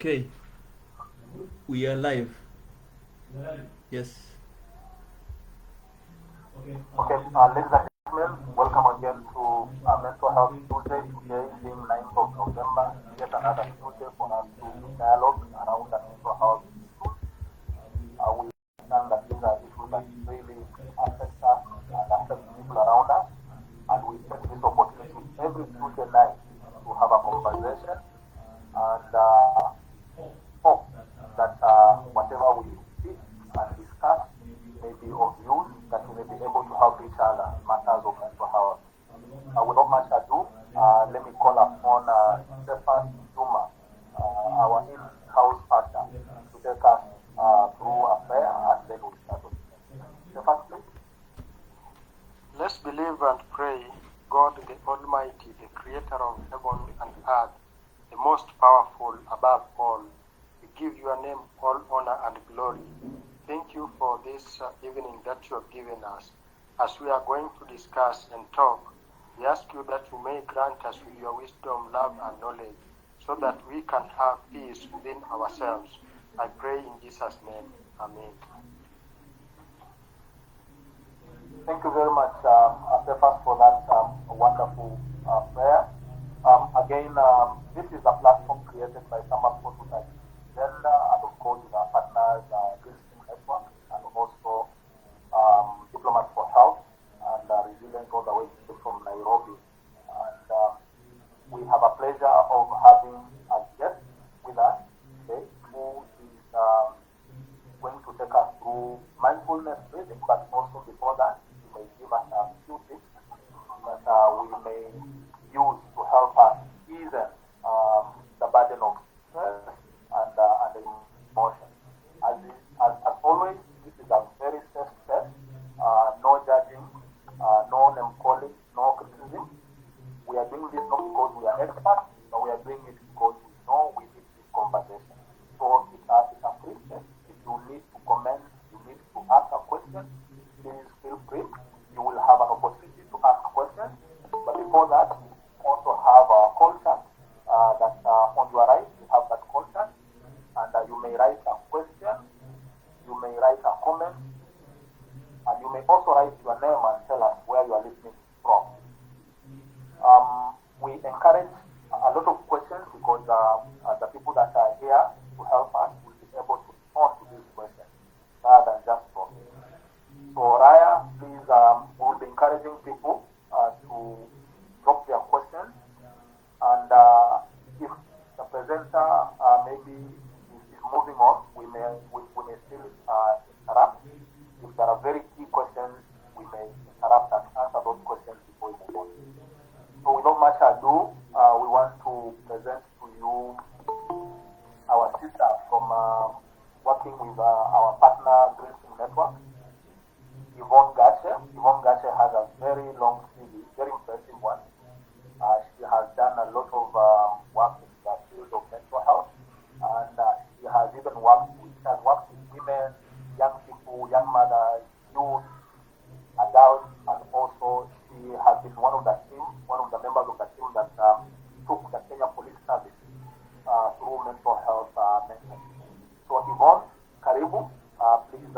Okay, we are live. Yes. Okay, ladies and gentlemen, welcome again to Mental Health Tuesday. Today being 9th of November, yet another Tuesday for us to dialogue around the mental health issues. We understand that these are issues that really affect us and affect people around us, and we take this opportunity every Tuesday night to have a conversation and hope that whatever we speak and discuss may be of use, that we may be able to help each other in matters of mental health. Without much ado, let me call upon Stefan Juma, our in-house pastor, to take us through a prayer, and then we'll start with Stefan, please. Let's believe and pray. God the Almighty, the creator of heaven and earth, the most powerful above all, we give your name all honor and glory. Thank you for this evening that you have given us. As we are going to discuss and talk, we ask you that you may grant us with your wisdom, love, and knowledge, so that we can have peace within ourselves. I pray in Jesus' name. Amen. Thank you very much, Stefan, for that wonderful prayer. Again, this is a platform created by SambaSports Youth Agenda, and of course with our partners, Network, and also Diplomats for Health and Resilience all the way from Nairobi. And we have a pleasure of having a guest with us today who is going to take us through mindfulness breathing, but also before that, he may give us a few tips that we may use to help us ease the burden of stress and emotion. As always, this is a very safe step. No judging, no name calling, no criticism. We are doing this not because we are experts, but we are doing it because we know we need this conversation. So it's a free step. If you need to comment, you need to ask a question, please feel free. You will have an opportunity to ask questions. But before that, we also have a call chat that on your right, you have that call chat, and you may write a question, you may write a comment, and you may also write your name and tell us where you are listening from. We encourage a lot of questions because the people that are here to help us will be able to respond to these questions rather than just talking. So Raya, please, we will be encouraging people to drop their questions, and if the presenter maybe is moving on, we may still interrupt. If there are very key questions, we may interrupt and answer those questions before we move on. So without much ado, we want to present to you our sister from working with our partner Greenspring Network, Yvonne Gache. Yvonne Gache has a very long CV, very impressive one. She has done a lot of work in the field of mental health, and she has even worked with women, young people, young mothers, youth, adults, and also she has been one of the members of the team that took the Kenya Police Service through mental health mentoring. So Yvonne, karibu, please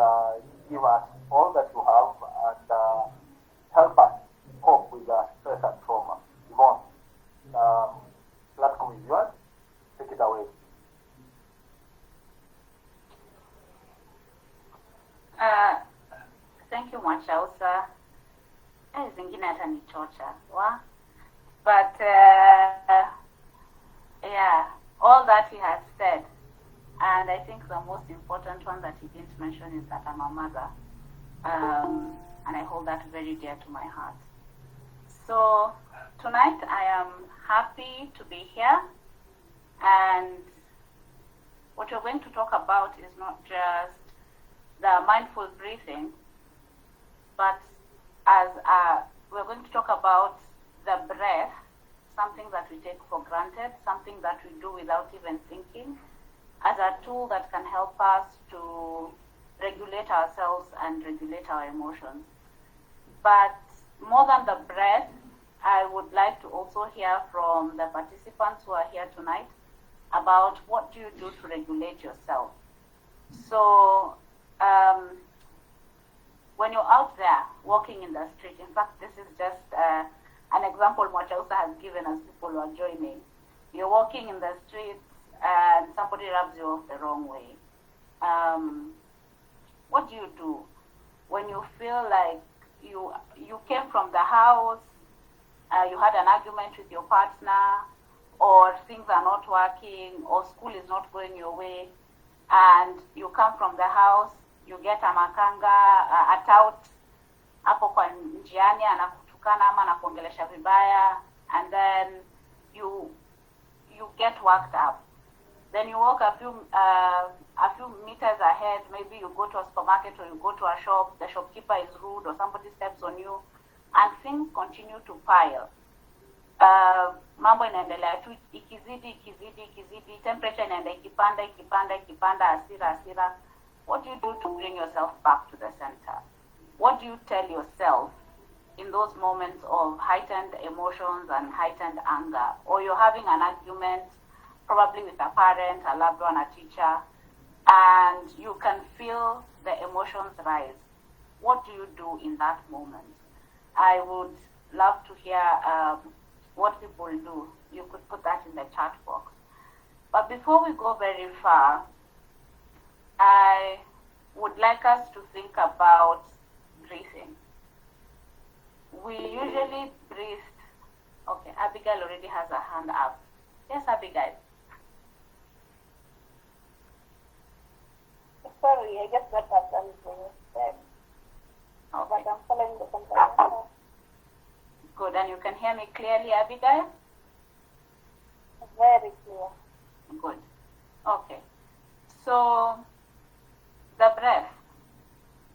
give us all that you have and help us cope with stress and trauma. Yvonne, platform is yours. Take it away. Thank you, Mwachausa. Zingine hata nichocha. But yeah, all that he has said, and I think the most important one that he didn't mention is that I'm a mother, and I hold that very dear to my heart. So tonight I am happy to be here, and what we're going to talk about is not just the mindful breathing, but as we're going to talk about the breath, something that we take for granted, something that we do without even thinking, as a tool that can help us to regulate ourselves and regulate our emotions. But more than the breath, I would like to also hear from the participants who are here tonight about what do you do to regulate yourself. So when you're out there walking in the street, in fact, this is just an example Mwachausa has given us, people who are joining. You're walking in the streets and somebody rubs you off the wrong way. What do you do when you feel like you came from the house, you had an argument with your partner, or things are not working, or school is not going your way, and you come from the house, you get a makanga, a tout, hapo kwa njiani anakutukana ama anakuongelesha vibaya, and then you get worked up. Then you walk a few meters ahead, maybe you go to a supermarket or you go to a shop, the shopkeeper is rude or somebody steps on you, and things continue to pile. Mambo inaendelea tu ikizidi, temperature inaenda ikipanda, hasira. What do you do to bring yourself back to the center? What do you tell yourself in those moments of heightened emotions and heightened anger? Or you're having an argument, probably with a parent, a loved one, a teacher, and you can feel the emotions rise. What do you do in that moment? I would love to hear what people do. You could put that in the chat box. But before we go very far, I would like us to think about breathing. We usually breathe. Okay, Abigail already has a hand up. Yes, Abigail. Sorry, I guess that I've done it when you said. Okay. But I'm following the conversation. Good, and you can hear me clearly, Abigail? Very clear. Good. Okay. So, the breath.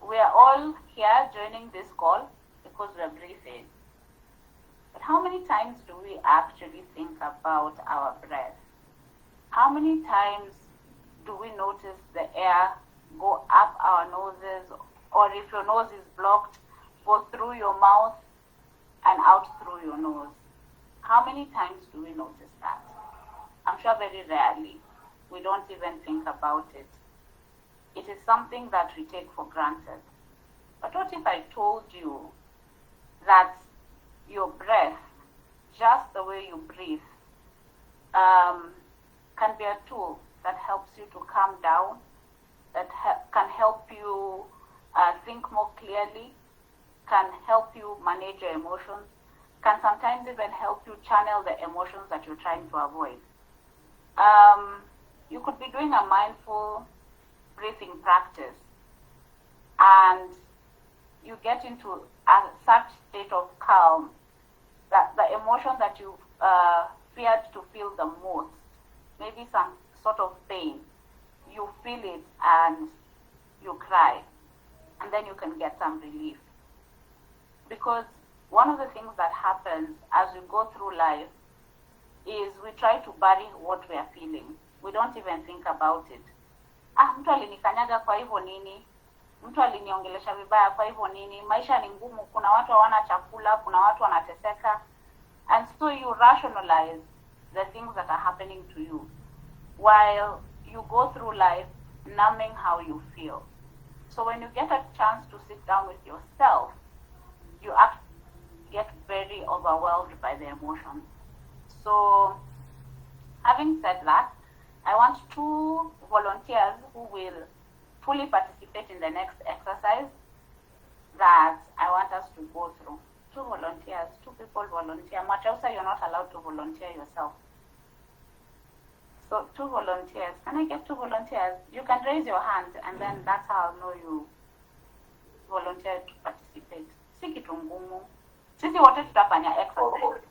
We are all here joining this call because we are breathing. But how many times do we actually think about our breath? How many times do we notice the air go up our noses, or if your nose is blocked, go through your mouth and out through your nose? How many times do we notice that? I'm sure very rarely. We don't even think about it. It is something that we take for granted. But what if I told you that your breath, just the way you breathe, can be a tool that helps you to calm down, that can help you think more clearly, can help you manage your emotions, can sometimes even help you channel the emotions that you're trying to avoid. You could be doing a mindful breathing practice and you get into such state of calm that the emotion that you feared to feel the most, maybe some sort of pain, you feel it and you cry, and then you can get some relief. Because one of the things that happens as we go through life is we try to bury what we are feeling. We don't even think about it. Mtu alinikanyaga kwa hivyo nini? Mtu aliniongelesha vibaya kwa hivyo nini? Maisha ni ngumu, kuna watu hawana chakula, kuna watu wanateseka. And so you rationalize the things that are happening to you while you go through life numbing how you feel. So when you get a chance to sit down with yourself, you get very overwhelmed by the emotions. So having said that, I want 2 volunteers who will fully participate in the next exercise that I want us to go through. 2 volunteers, 2 people volunteer. Mwachausa, you're not allowed to volunteer yourself. So 2 volunteers. Can I get 2 volunteers? You can raise your hand and then that's how I'll know you volunteer to participate. Si kitu ngumu. Sisi wote tutafanya exercise.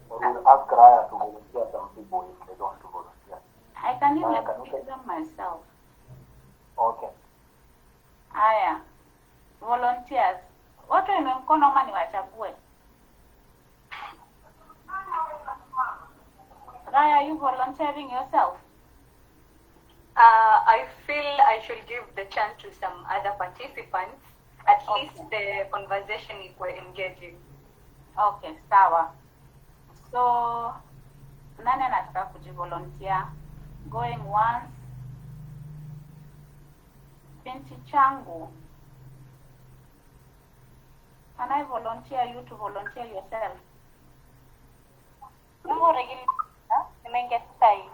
We will ask Raya to volunteer some people if they don't want to volunteer. I can even pick them myself. Okay. Aya. Volunteers. Watu wenye mkono ama niwachague? Raya, are you volunteering yourself? I feel I should give the chance to some other participants. At least the conversation is engaging. Okay, sawa. So, Nani anataka kujivolunteer? Going once. Binti changu. Can I volunteer you to volunteer yourself? Nimeingia sasa hivi.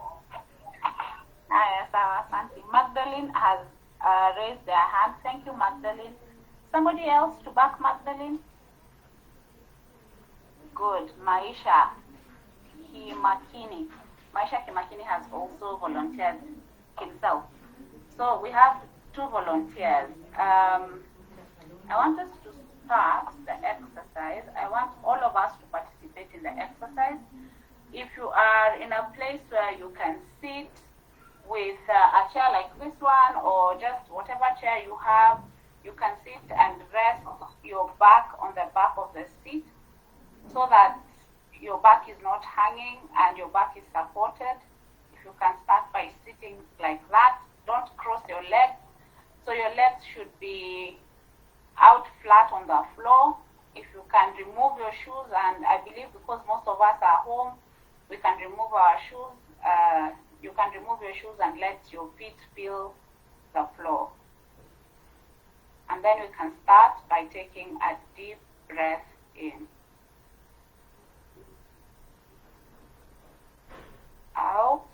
Yes, asante. Magdalene has raised their hand. Thank you, Magdalene. Somebody else to back Magdalene? Good. Maisha Kimakini. Maisha Kimakini has also volunteered himself. So we have 2 volunteers. I want us to start the exercise. I want all of us to participate in the exercise. If you are in a place where you can sit with a chair like this one, or just whatever chair you have, you can sit and rest your back on the back of the seat so that your back is not hanging and your back is supported. If you can start by sitting like that, don't cross your legs. So your legs should be out flat on the floor. If you can remove your shoes, and I believe because most of us are home, we can remove our shoes. You can remove your shoes and let your feet feel the floor. And then we can start by taking a deep breath in. Out.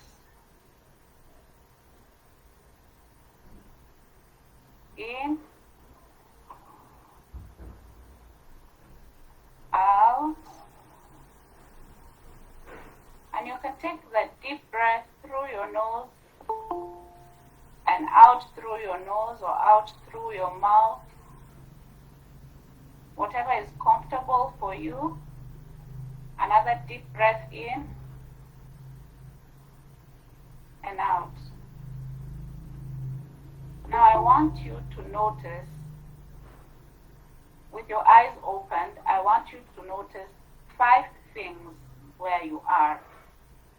In. Out. And you can take the deep breath through your nose and out through your nose or out through your mouth. Whatever is comfortable for you. Another deep breath in and out. Now I want you to notice, with your eyes opened, I want you to notice 5 things where you are.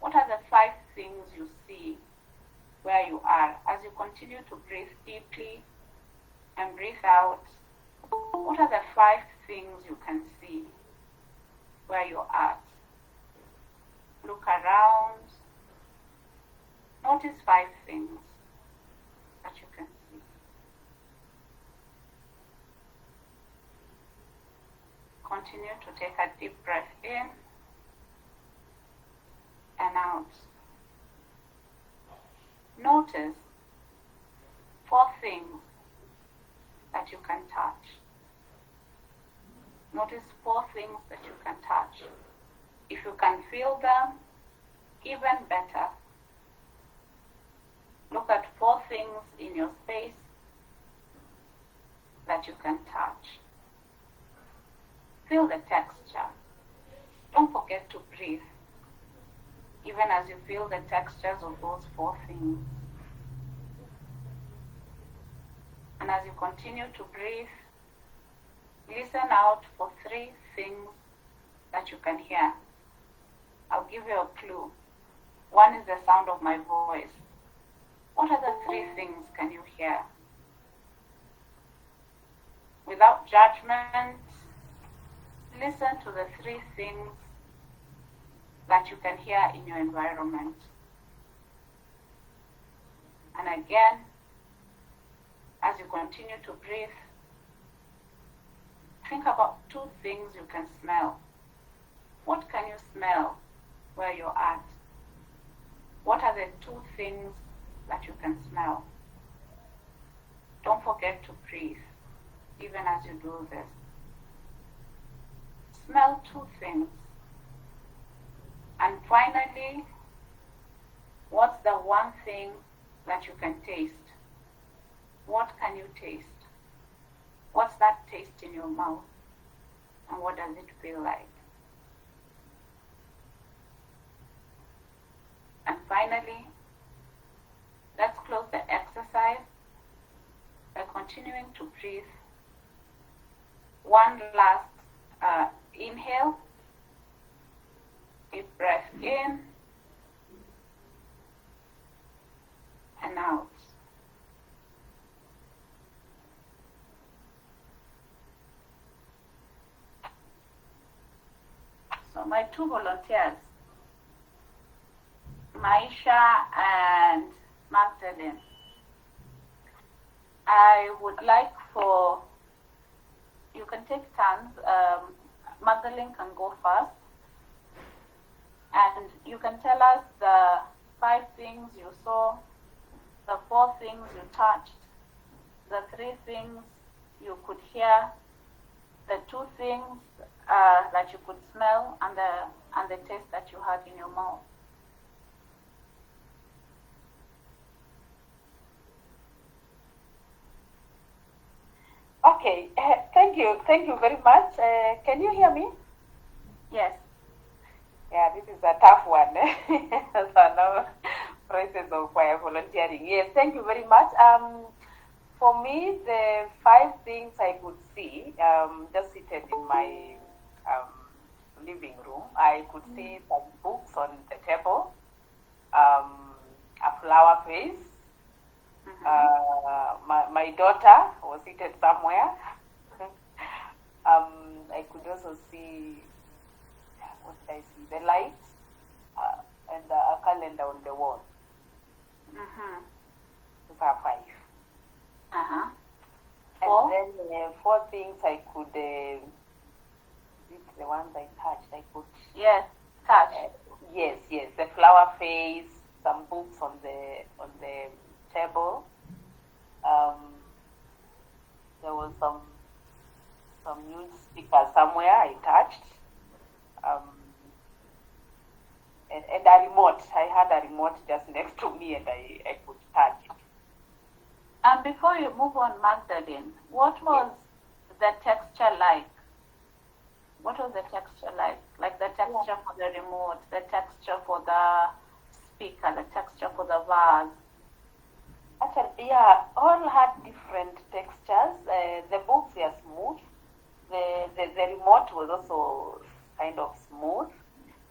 What are the 5 things you see where you are? As you continue to breathe deeply and breathe out, what are the 5 things you can see where you're at? Look around. Notice 5 things that you can see. Continue to take a deep breath in and out. Notice 4 things that you can touch. Notice 4 things that you can touch. If you can feel them, even better. Look at 4 things in your space that you can touch. Feel the texture. Don't forget to breathe, even as you feel the textures of those 4 things. And as you continue to breathe, listen out for 3 things that you can hear. I'll give you a clue. 1 is the sound of my voice. What other 3 things can you hear? Without judgment, listen to the 3 things that you can hear in your environment. And again, as you continue to breathe, think about 2 things you can smell. What can you smell where you're at? What are the 2 things that you can smell? Don't forget to breathe, even as you do this. Smell 2 things. And finally, what's the 1 thing that you can taste? What can you taste? What's that taste in your mouth? And what does it feel like? And finally, let's close the exercise by continuing to breathe. 1 last inhale. Deep breath in and out. So my 2 volunteers, Maisha and Magdalene. I would like for, you can take turns. Magdalene can go first. And you can tell us the 5 things you saw, the 4 things you touched, the 3 things you could hear, the 2 things that you could smell, and the taste that you had in your mouth. Okay, thank you very much. Can you hear me? Yes. Yeah, this is a tough one. So now, process of volunteering. Yes, thank you very much. For me, the 5 things I could see, just seated in my living room, I could see some books on the table, a flower vase. My daughter was seated somewhere. I could also see, what did I see? The lights and a calendar on the wall. Those are 5. And then 4 things I could, the ones I touched, I could. Yes, touch. Yes, the flower vase, some books on the table. There was some news speaker somewhere I touched. And a remote. I had a remote just next to me and I could touch it. And before you move on, Magdalene, what was the texture like? What was the texture like? Like the texture for the remote, the texture for the speaker, the texture for the vase? Actually, yeah, all had different textures. The books were smooth. The remote was also kind of smooth.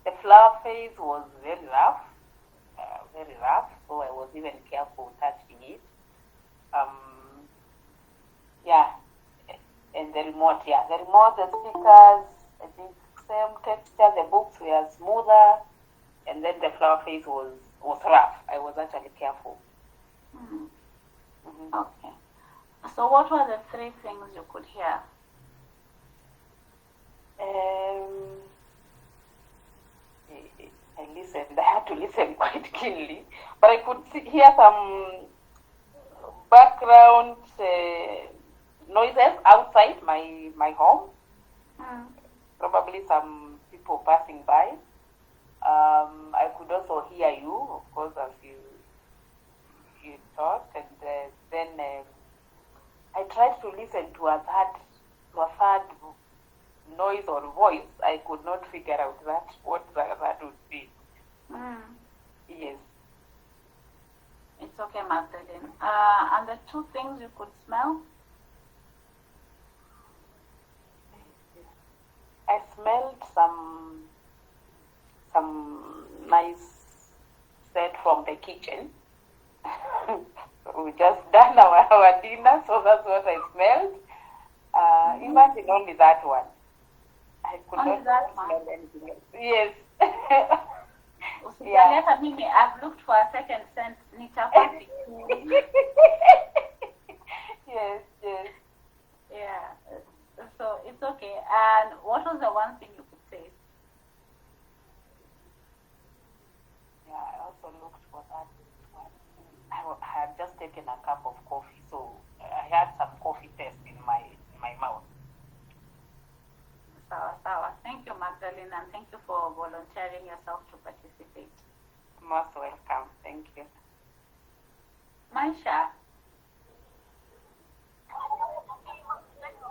The flower vase was very rough, so I was even careful touching it. And the remote, the speakers, I think same texture. The books were smoother, and then the flower vase was rough. I was actually careful. Okay. So what were the 3 things you could hear? I listened. I had to listen quite keenly, but I could hear some background noises outside my home. Probably some people passing by. I could also hear you, of course, as you talked, and then I tried to listen to a third noise or voice. I could not figure out what that would be. Yes. It's okay, Magdalene. And the 2 things you could smell? I smelled some nice scent from the kitchen. We just done our dinner, so that's what I smelled. Imagine only that one. I could Only not that smell one? anything else. Yes. Usijaliata mimi, I've looked for a second scent. Nitapati. Yes. Yeah. So it's okay. And what was the one thing you could say? Yeah, I also looked for that one. I had just taken a cup of coffee, so I had some coffee taste in my mouth. Sawa. Thank you, Magdalene, and thank you for volunteering yourself to participate. Most welcome. Thank you. Maisha.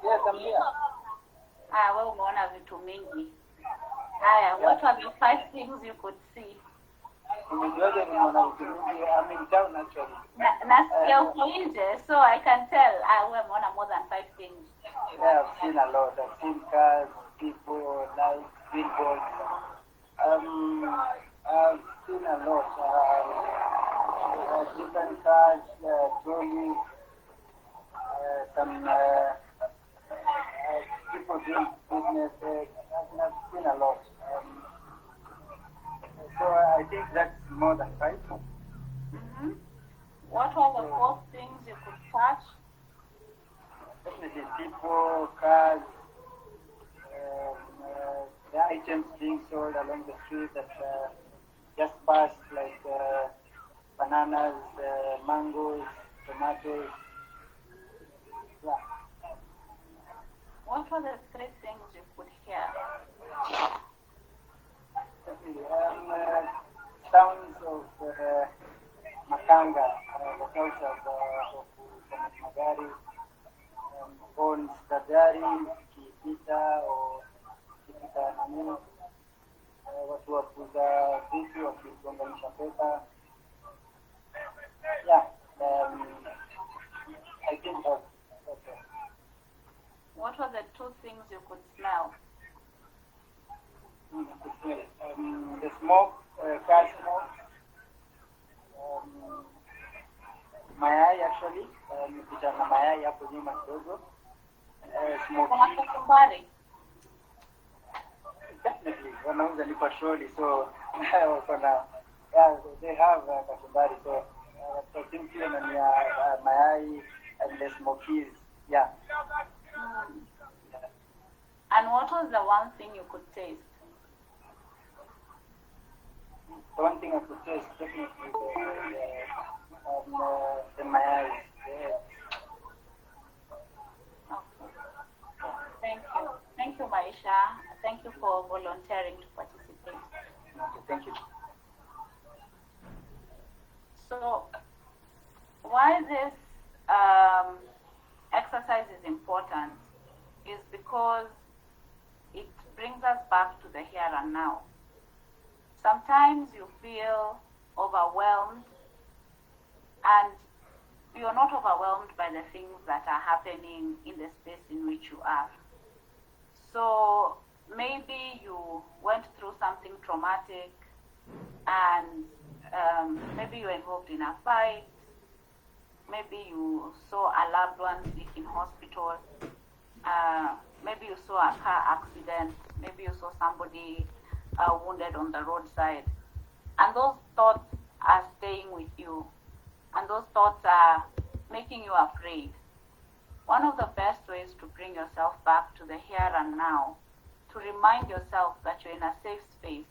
Yes, I'm here. Wewe umeona vitu mingi. Haya, what were the 5 things you could see? Umejuaje nimeona vitu mingi? I'm in town actually. Nasikia uko nje, so I can tell. Wewe umeona more than 5 things. Yeah, I've seen a lot. I've seen cars, people, lights, billboards. I've seen a lot. Different cars, trolleys, some people doing business. I've seen a lot. So I think that's more than What were the 4 things you could touch? Definitely people, cars, the items being sold along the street that just passed, like bananas, mangoes, tomatoes. Yeah. What were the 3 things you could hear? Definitely. Sounds of makanga, the sounds of magari, horns za gari zikipita au zikipita nani, watu wa kuuza vitu wakigonganisha pesa. Yeah, I think that's okay. What were the 2 things you could smell? The smoke, car smoke, mayai actually, nipita na mayai hapo nyuma kidogo. Smoke. Kuna kachumbari? Definitely, wanauza ni pasholi, so yeah, they have kachumbari, so I think kile na mayai and the smokies, yeah. And what was the 1 thing you could taste? The one thing I could taste definitely the mayai. Thank you. Thank you, Maisha. Thank you for volunteering to participate. Okay, thank you. So, why this exercise is important is because it brings us back to the here and now. Sometimes you feel overwhelmed, and you're not overwhelmed by the things that are happening in the space in which you are. So maybe you went through something traumatic, and maybe you're involved in a fight, maybe you saw a loved one sick in hospital, maybe you saw a car accident, maybe you saw somebody wounded on the roadside, and those thoughts are staying with you, and those thoughts are making you afraid. One of the best ways to bring yourself back to the here and now, to remind yourself that you're in a safe space,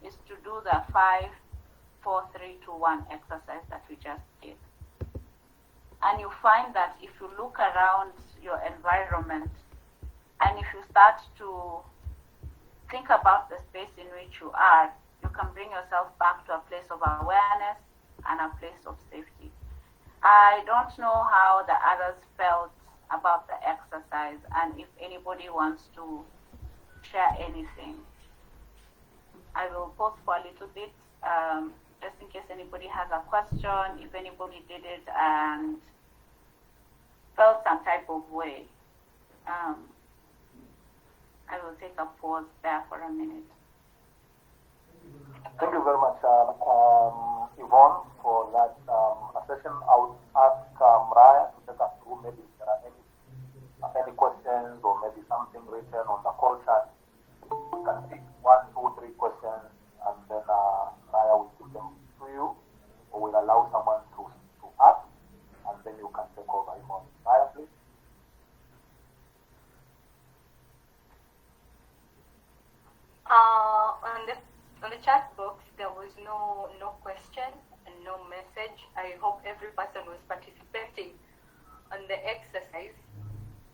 is to do the 5, 4, 3, 2, 1 exercise that we just did. And you find that if you look around your environment, and if you start to think about the space in which you are, you can bring yourself back to a place of awareness and a place of safety. I don't know how the others felt about the exercise, and if anybody wants to share anything. I will pause for a little bit, just in case anybody has a question, if anybody did it and felt some type of way. I will take a pause there for a minute. Thank you very much, Yvonne, for that session. I would ask Raya to take us through maybe if there are any questions or maybe something written on the call chat. You can pick 1, 2, 3 questions, and then Raya will give them to you, or will allow someone to ask, and then you can take over, Yvonne. Raya, please. On the chat box, there was no question and no message. I hope every person was participating on the exercise.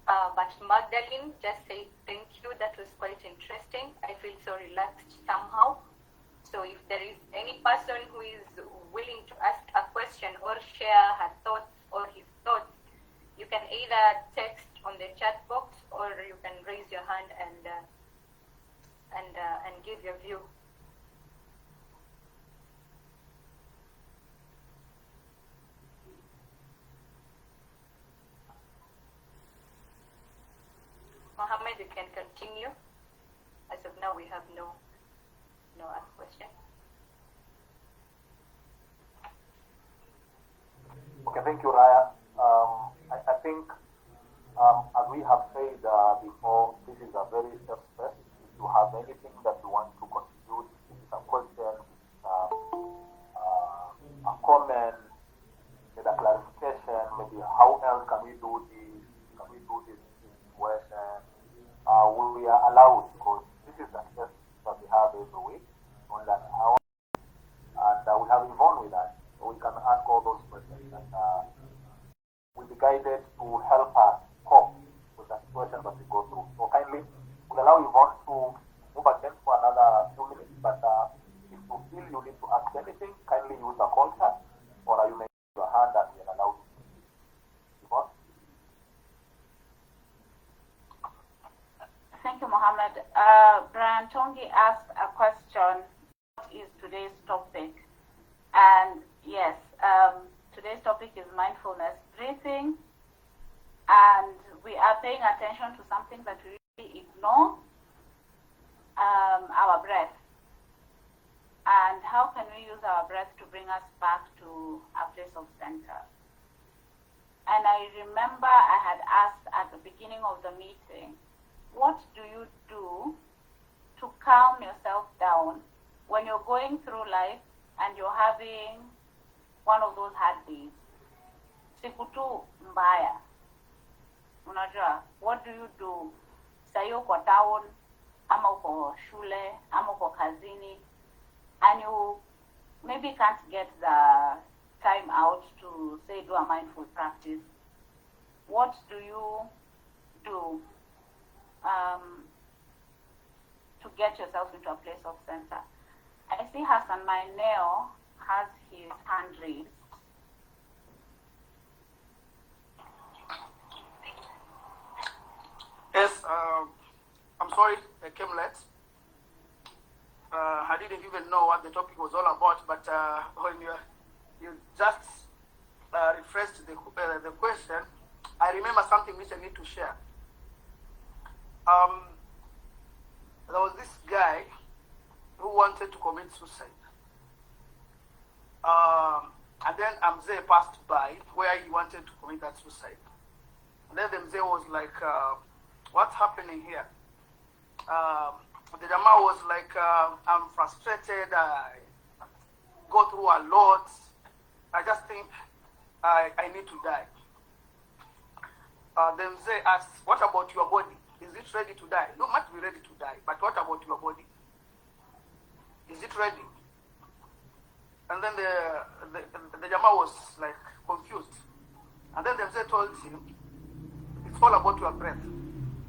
But Magdalene just said thank you. That was quite interesting. I feel so relaxed somehow. So if there is any person who is willing to ask a question or share her thoughts or his thoughts, you can either text on the chat box or you can raise your hand and give your view. Mohammed, you can continue. As of now, we have no other question. Okay, thank you, Raya. I think, as we have said before, this is a very safe space. If you have anything that you want to contribute, if it's a question, a comment, whether Yvonne, can we do this situation? We are allowed, because this is the test that we have every week, only an hour, and we have Yvonne with us, so we can ask all those questions, and we'll be guided to help us cope with the situations that we go through. So kindly, we'll allow Yvonne to move again for another few minutes, but if you feel you need to ask anything, kindly use the contact, or you may use your hand and we are allowed to speak. Yvonne? Thank you, Mohammed. Brian Tongi asked a question, what is today's topic? And yes, today's topic is mindfulness breathing, and we are paying attention to something that we really ignore, our breath. And how can we use our breath to bring us back to a place of center? And I remember I had asked at the beginning of the meeting, what do you do to calm yourself down when you're going through life and you're having one of those hard days? Siku tu mbaya. Unajua, what do you do? Say uko town, ama uko shule, ama uko kazini, and you maybe can't get the time out to say do a mindful practice. What do you do to get yourself into a place of center? I see Hassan Maineo has his hand raised. Yes, I'm sorry I came late. I didn't even know what the topic was all about, but when you just rephrased the question, I remember something which I need to share. There was this guy who wanted to commit suicide. And then Mzee passed by where he wanted to commit that suicide. And then the Mzee was like, what's happening here? The Dama was like, I'm frustrated, I go through a lot, I just think I need to die. The Mzee asked, what about your body? Is it ready to die? You might be ready to die, but what about your body? Is it ready? And then the Jama was like confused. And then the Mzee told him, it's all about your breath.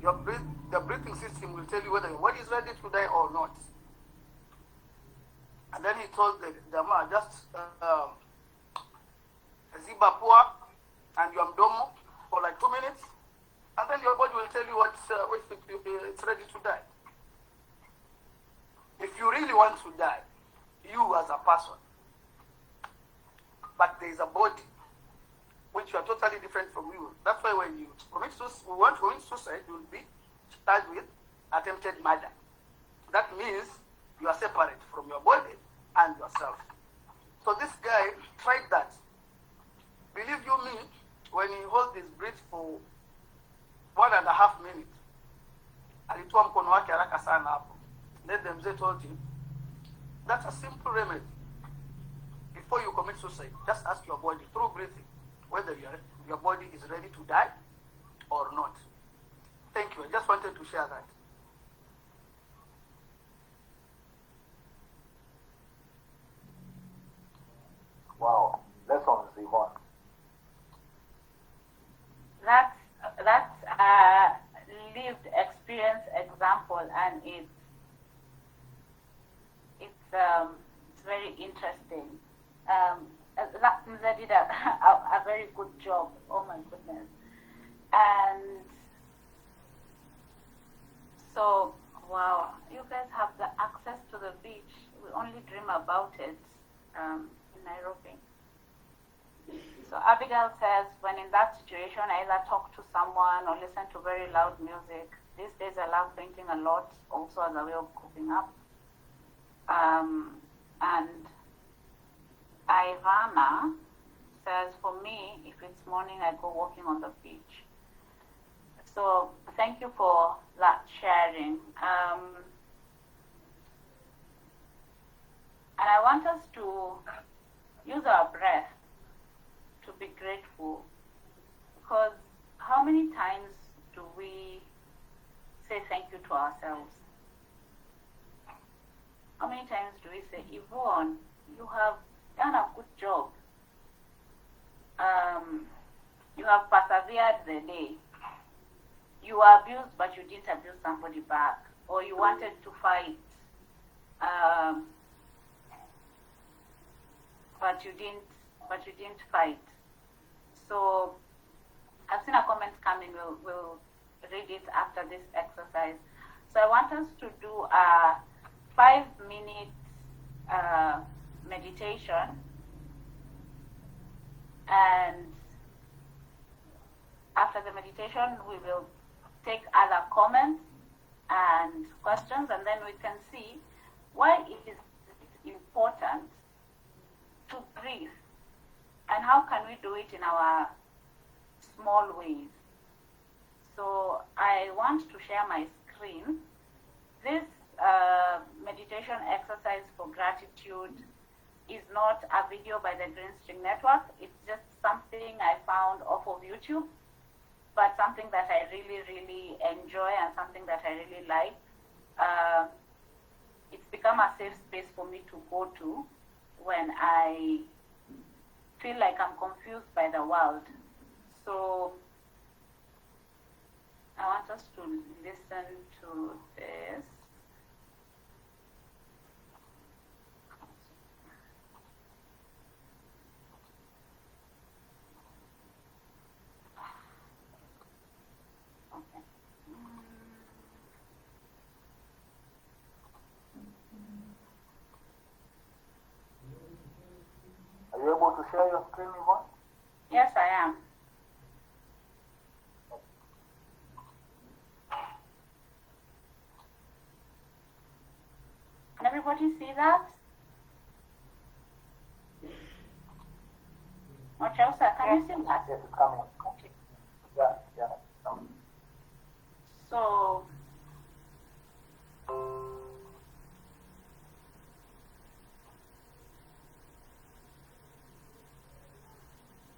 The breathing system will tell you whether your body is ready to die or not. And then he told the Jama, just ziba pua and your mdomo for like 2 minutes, and then your body will tell you if it's ready to die. If you really want to die, you as a person, but there is a body which you are totally different from you. That's why when you want to commit suicide, you will be charged with attempted murder. That means you are separate from your body and yourself. So this guy tried that. Believe you me, when he holds his breath for 1.5 minutes, alitoa mkono wake haraka sana hapo. Then the Mzee told him, that's a simple remedy. Before you commit suicide, just ask your body through breathing whether your body is ready to die or not. Thank you. I just wanted to share that. Wow, lessons, Yvonne. That's a lived experience example, and it's very interesting. That did a very good job. Oh my goodness. And so, wow, you guys have the access to the beach. We only dream about it in Nairobi. So Abigail says, when in that situation, I either talk to someone or listen to very loud music. These days I love painting a lot, also as a way of coping up. And Ivana says, for me, if it's morning, I go walking on the beach. So thank you for that sharing. And I want us to use our breath to be grateful because how many times do we say thank you to ourselves? How many times do we say, Yvonne, you have done a good job. You have persevered the day. You were abused, but you didn't abuse somebody back. Or you wanted to fight, but you didn't fight. So I've seen a comment coming. We'll read it after this exercise. So I want us to do a 5-minute meditation, and after the meditation we will take other comments and questions, and then we can see why it is important to breathe and how can we do it in our small ways. So I want to share my screen. This meditation exercise for gratitude is not a video by the Green String Network. It's just something I found off of YouTube, but something that I really, really enjoy and something that I really like. It's become a safe space for me to go to when I feel like I'm confused by the world. So I want us to listen to this. Are you able to share your screen, Yvonne? Yes, I am. Can everybody see that? Mwachausa, can you see that? Yes, it's coming. Okay. Yeah, it's coming. So,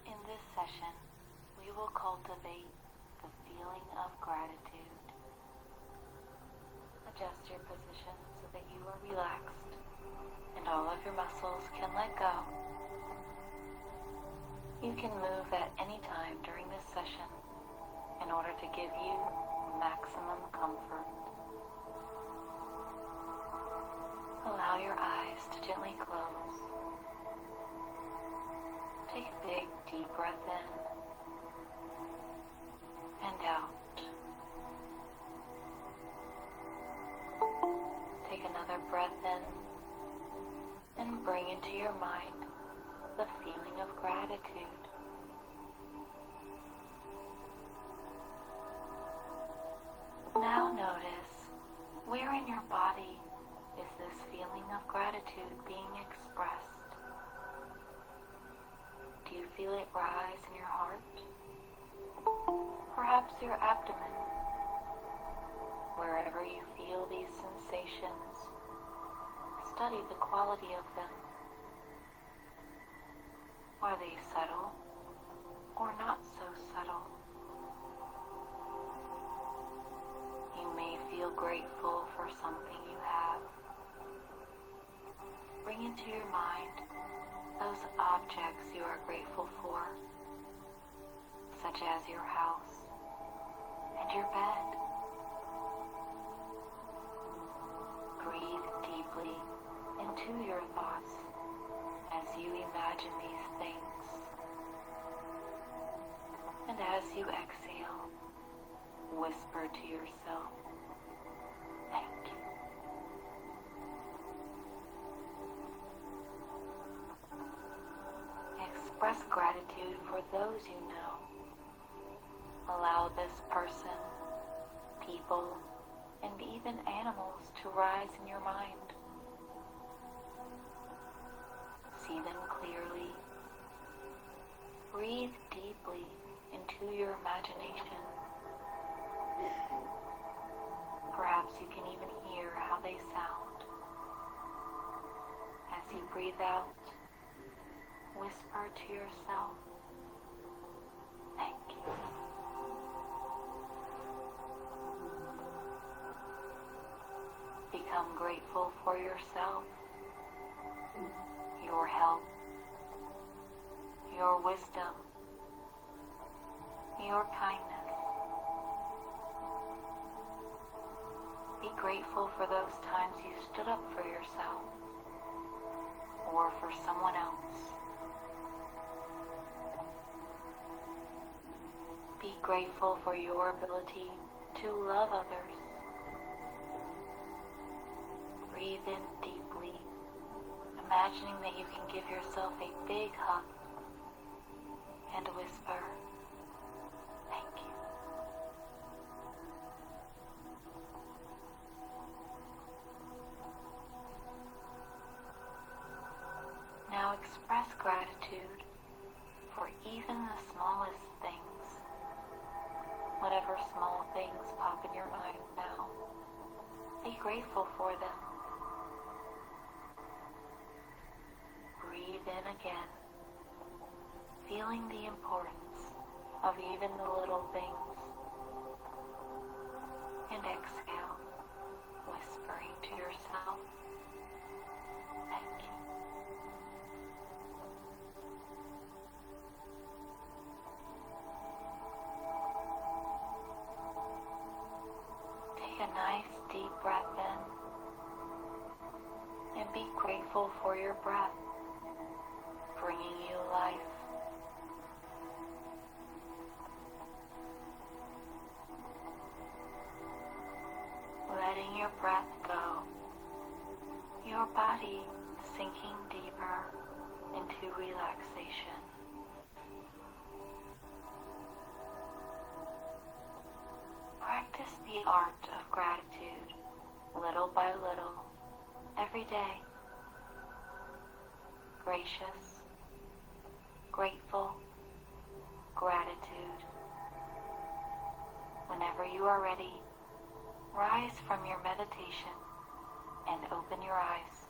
in this session, we will cultivate the feeling of gratitude. Adjust your position so that you are relaxed and all of your muscles can let go. You can move at any time during this session in order to give you maximum comfort. Allow your eyes to gently close. Take a big, deep breath in and out. Take another breath in and bring into your mind the feeling of gratitude. Now notice where in your body is this feeling of gratitude being expressed. Do you feel it rise in your heart? Perhaps your abdomen. Wherever you feel these sensations, study the quality of them. Are they subtle or not so subtle? You may feel grateful for something you have. Bring into your mind those objects you are grateful for, such as your house and your bed. Breathe deeply into your thoughts as you imagine these things. And as you exhale, whisper to yourself, thank you. Express gratitude for those you know. Allow this person, people, and even animals to rise in your mind. See them clearly. Breathe deeply into your imagination. Perhaps you can even hear how they sound. As you breathe out, whisper to yourself, thank you. grateful for yourself, your health, your wisdom, your kindness. Be grateful for those times you stood up for yourself or for someone else. Be grateful for your ability to love others. Breathe in deeply, imagining that you can give yourself a big hug and whisper, "Thank you." Now express gratitude for even the smallest things. Whatever small things pop in your mind now, be grateful for them. Breathe in again, feeling the importance of even the little things. And exhale, whispering to yourself, "Thank you." Take a nice deep breath in and be grateful for your breath, bringing you life. Letting your breath go, your body sinking deeper into relaxation. Practice the art of gratitude, little by little, every day. Gracious, grateful, gratitude. Whenever you are ready, rise from your meditation and open your eyes.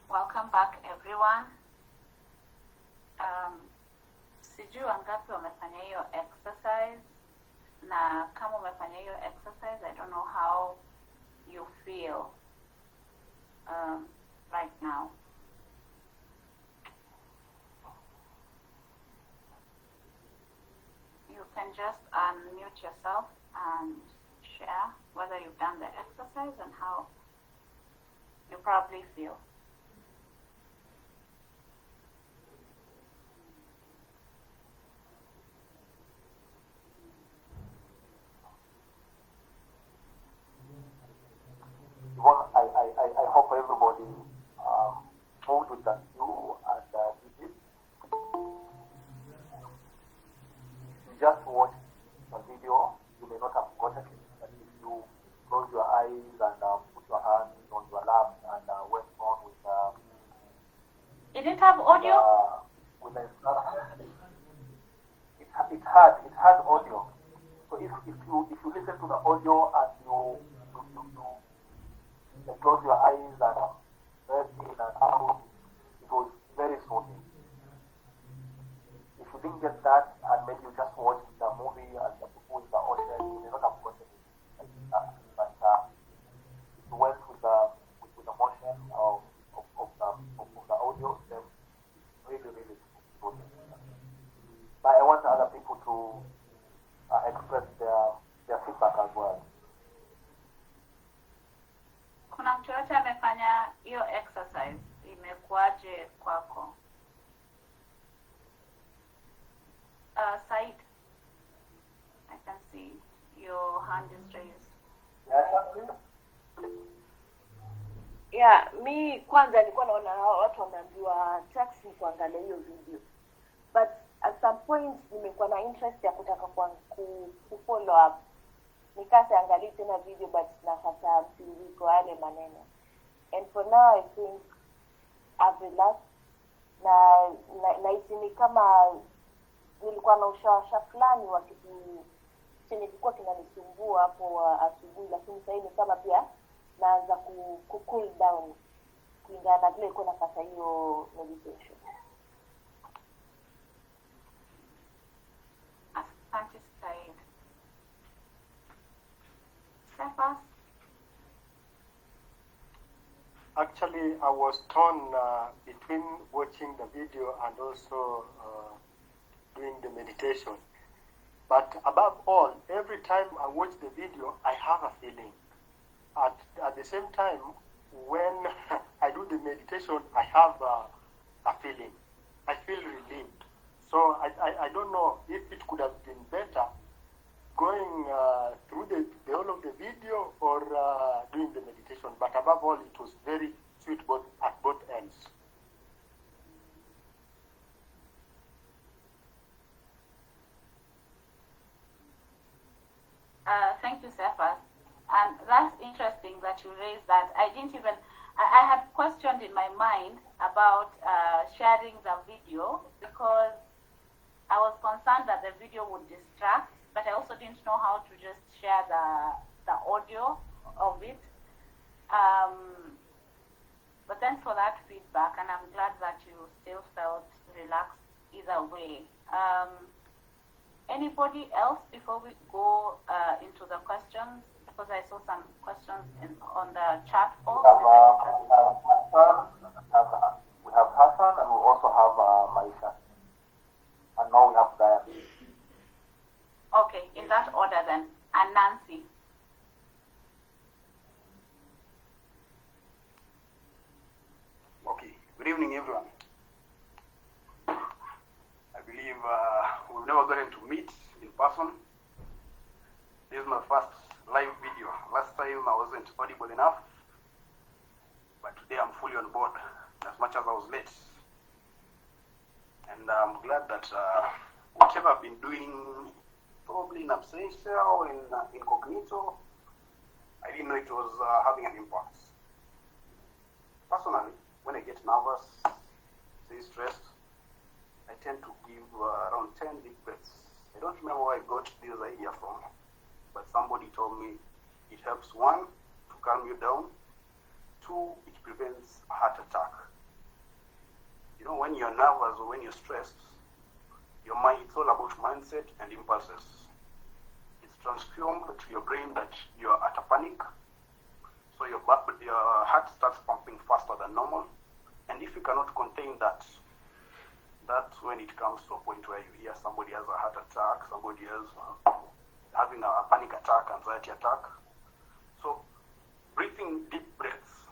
Welcome back everyone. Sijui wangapi wamefanya hiyo exercise, na kama umefanya hiyo exercise, I don't know how you feel right now. You can just unmute yourself and share whether you've done the exercise and how you probably feel. Yvonne, I hope everybody moved with the cue and did it. If you just watched the video, you may not have gotten it. But if you close your eyes and put your hands on your lap and went on with It didn't have audio? With the instruction, it had audio. So if you listen to the audio and you close your eyes and breathe in and out, it was very soothing. If you didn't get that, and maybe you just watched the movie and the people in the ocean, you may not have gotten it. But if you went with the motion of the audio, then really soothing. But I want other people to express their feedback as well. Kuna mtu yote amefanya hiyo exercise, imekuaje kwako? Said, I can see your hand is raised. Yeah, mi kwanza nilikuwa naona watu wameambiwa taxi kuangalia hiyo video. but at some point nimekuwa na interest ya kutaka kufollow up, nikasiangalia tena video but napata mtiririko yale maneno, and for now I think I've relaxed na itini kama nilikuwa na ushawasha fulani wa kitu chenye kilikuwa kinanisumbua hapo asubuhi, lakini sasa ni kama pia naanza ku cool down kulingana na vile nilikuwa nafanya hiyo meditation. Asante Said. Stephas? Actually, I was torn between watching the video and also doing the meditation. But above all, every time I watch the video, I have a feeling. At the same time, when I do the meditation, I have a feeling. I feel relieved. So I don't know if it could have been better going through the whole of the video or doing the meditation. But above all, it was very sweet at both ends. Thank you, Stephas. And that's interesting that you raised that. I had questioned in my mind about sharing the video because I was concerned that the video would distract, but I also didn't know how to just share the audio of it. But thanks for that feedback, and I'm glad that you still felt relaxed either way. Anybody else before we go into the questions? Because I saw some questions on the chat box. We have Hassan and we also have Maisha. And now we have Diane. Okay, in that order then. And Nancy. Okay, good evening everyone. I believe we've never gotten to meet in person. This is my first live video. Last time I wasn't audible enough, but today I'm fully on board as much as I was late. And I'm glad that whatever I've been doing, probably in absentia or in incognito, I didn't know it was having an impact. Personally, when I get nervous, say stressed, I tend to give around 10 deep breaths. I don't remember where I got this idea from, but somebody told me it helps, 1, to calm you down, 2, it prevents a heart attack. You know, when you're nervous or when you're stressed, your mind, it's all about mindset and impulses. It's transformed to your brain that you're at a panic, so your heart starts pumping faster than normal, and if you cannot contain that, that's when it comes to a point where you hear somebody has a heart attack, somebody else having a panic attack, anxiety attack. So breathing deep breaths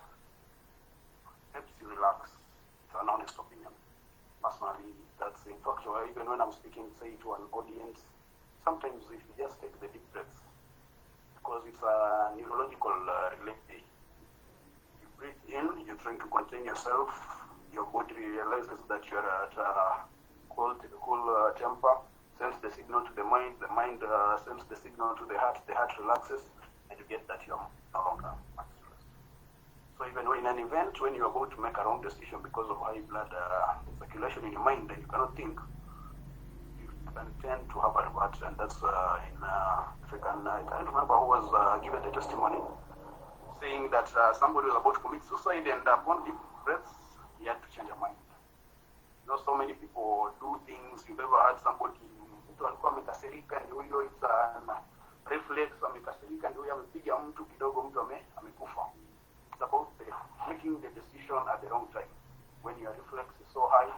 helps you relax. It's an honest opinion. Personally, that's in fact, even when I'm speaking, say, to an audience, sometimes if you just take the deep breaths, because it's a neurological relay. You breathe in, you're trying to contain yourself, your body realizes that you're at a cool temper, sends the signal to the mind sends the signal to the heart relaxes, and you get that you're no longer much stressed. So even in an event, when you're about to make a wrong decision because of high blood circulation in your mind and you cannot think, you can tend to have a revert, and that's in African, I can't remember who was given the testimony, saying that somebody was about to commit suicide, and upon deep breaths, he had to change your mind. You know, so many people do things. You've ever had somebody mtu alikuwa amekasirika, ndio hiyo it's a reflex, amekasirika ndio huyo amepiga mtu kidogo, mtu amekufa. It's about making the decision at the wrong time when your reflex is so high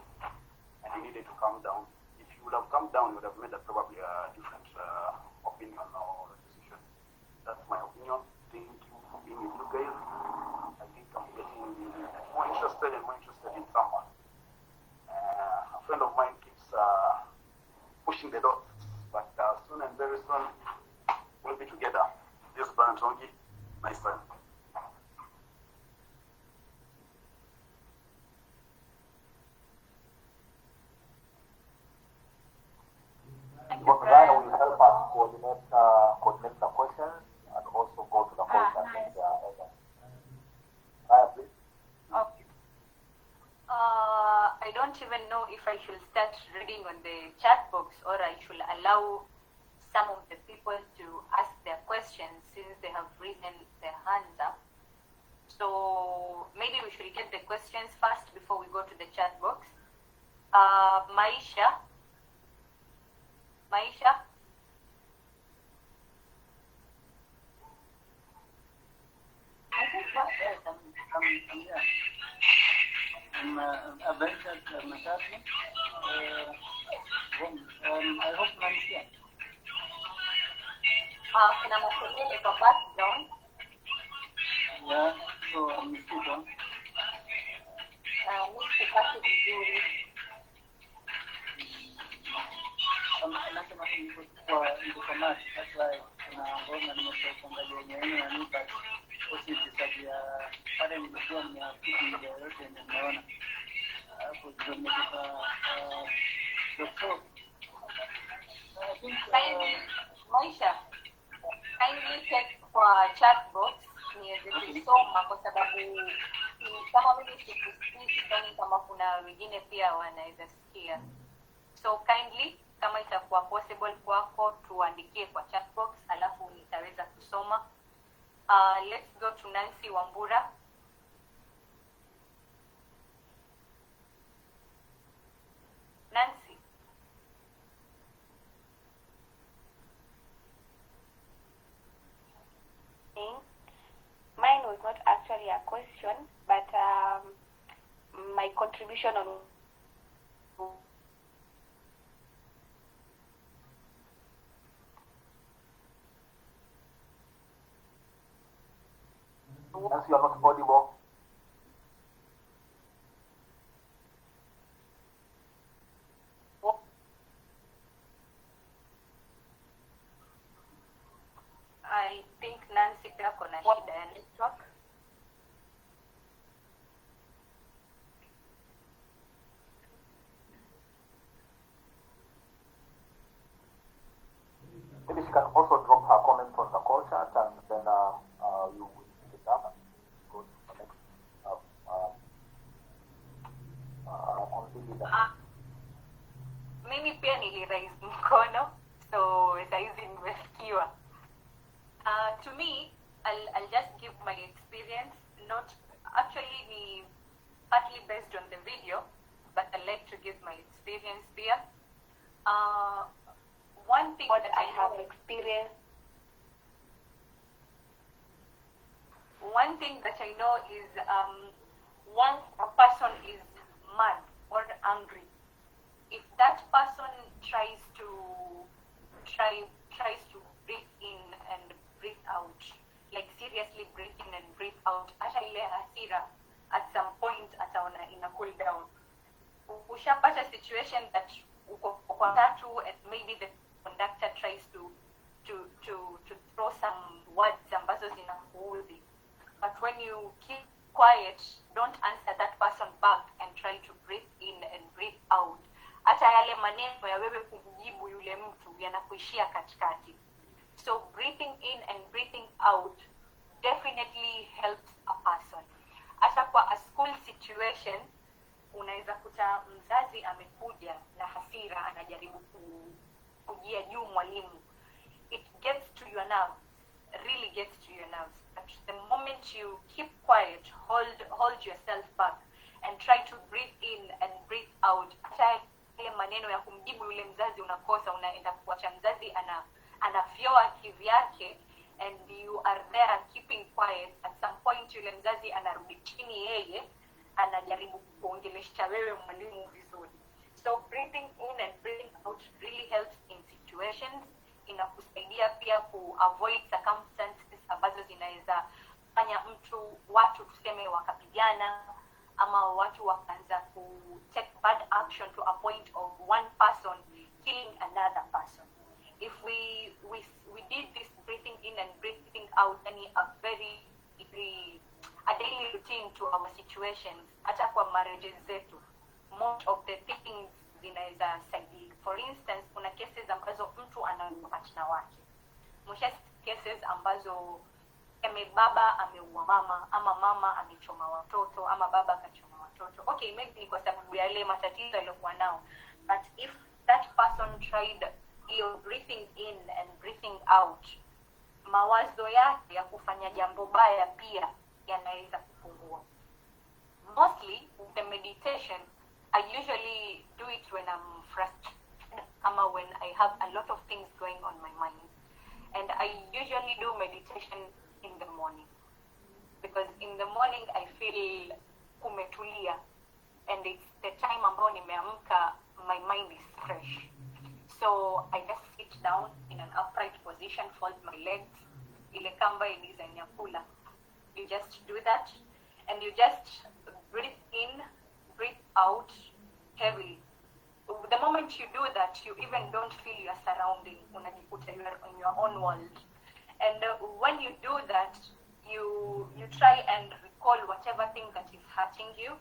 and you needed to calm down. If you would have calmed down, you would have made probably a different opinion or decision. That's my opinion. Thank you for being with you guys. I think I'm getting more interested in someone. A friend of mine keeps pushing the dots, but soon and very soon we'll be together. This is Brian Tongi. Nice time. don't even know if I should start reading on the chat box or I should allow some of the people to ask their questions since they have raised their hands up. So maybe we should get the questions first before we go to the chat box. Maisha. I'm adventure Matatu. I hope Nancy. Kuna makelele kwa background. Yeah, so I'm still on. Nisipati vizuri. Anasema niko kamati sasa na ngoma nimeshaangalia yenyewe na nipa positive ya pale nilikuwa nimeafiki ile yote nimeona hapo tumetoka so I think Maisha, kindly check kwa chat box niweze kusoma kwa sababu kama mimi sikusikii sidhani kama kuna wengine pia wanaweza sikia. So kindly kama itakuwa possible kwako tuandikie kwa chat box alafu nitaweza kusoma. Let's go to Nancy Wambura. Nancy. Mine was not actually a question, but my contribution on Nancy, you are not audible. I think Nancy pia kuna shida ya network. Maybe she can also drop her comment on the call chat and then you will pick it up and go to the next Mimi pia niliraise mkono, so saizi nimefikiwa. To me, I'll just give my experience, not actually partly based on the video, but I'd like to give my experience here. One thing what that I have experienced. One thing that I know is once a person is mad or angry, if that person tries to breathe in and breathe out, like seriously breathe in and breathe out, hata ile hasira at some point ataona ina cool down. Ushapata situation that uko kwa tatu and maybe the conductor tries to throw some words ambazo zinakuudhi, but when you keep quiet, don't answer that person back and try to breathe in and breathe out, hata yale maneno ya wewe kumjibu yule mtu yanakuishia katikati. So breathing in and breathing out definitely helps a person. Hata kwa a school situation, unaweza kuta mzazi amekuja na hasira anajaribu kujia juu mwalimu. It gets to your nerves, really gets to your nerves. But the moment you keep quiet, hold yourself back and try to breathe in and breathe out, hata ile maneno ya kumjibu yule mzazi unakosa, unaenda kuacha mzazi anafyoa kivyake and you are there keeping quiet. At some point yule mzazi anarudi chini, yeye anajaribu kuongelesha wewe mwalimu vizuri. So breathing in and breathing out really helps in situations. Inakusaidia pia avoid circumstances ambazo zinaweza fanya watu tuseme wakapigana ama watu wakaanza take bad action to a point of one person killing another person. If we did this breathing in and breathing out, then a daily routine to our situations, hata kwa marriages zetu, most of the things zinaweza saidia. For instance, kuna cases ambazo mtu anaua partner wake. Mwisho cases ambazo baba ameua mama, ama mama amechoma watoto, ama baba akachoma watoto. mtoto. Okay, maybe ni kwa sababu ya ile matatizo aliyokuwa nao, but if that person tried breathing in and breathing out, mawazo yake ya kufanya jambo baya pia yanaweza kupungua. Mostly the meditation, I usually do it when I'm frustrated or when I have a lot of things going on my mind. And I usually do meditation in the morning, because in the morning I feel kumetulia, and it's the time ambao nimeamka, my mind is fresh. So I just sit down in an upright position, fold my legs, ile kamba iliza nyakula. You just do that, and you just breathe in, breathe out heavily. The moment you do that, you even don't feel your surrounding. Unajikuta you are on your own world. And when you do that, you try and recall whatever thing that is hurting you.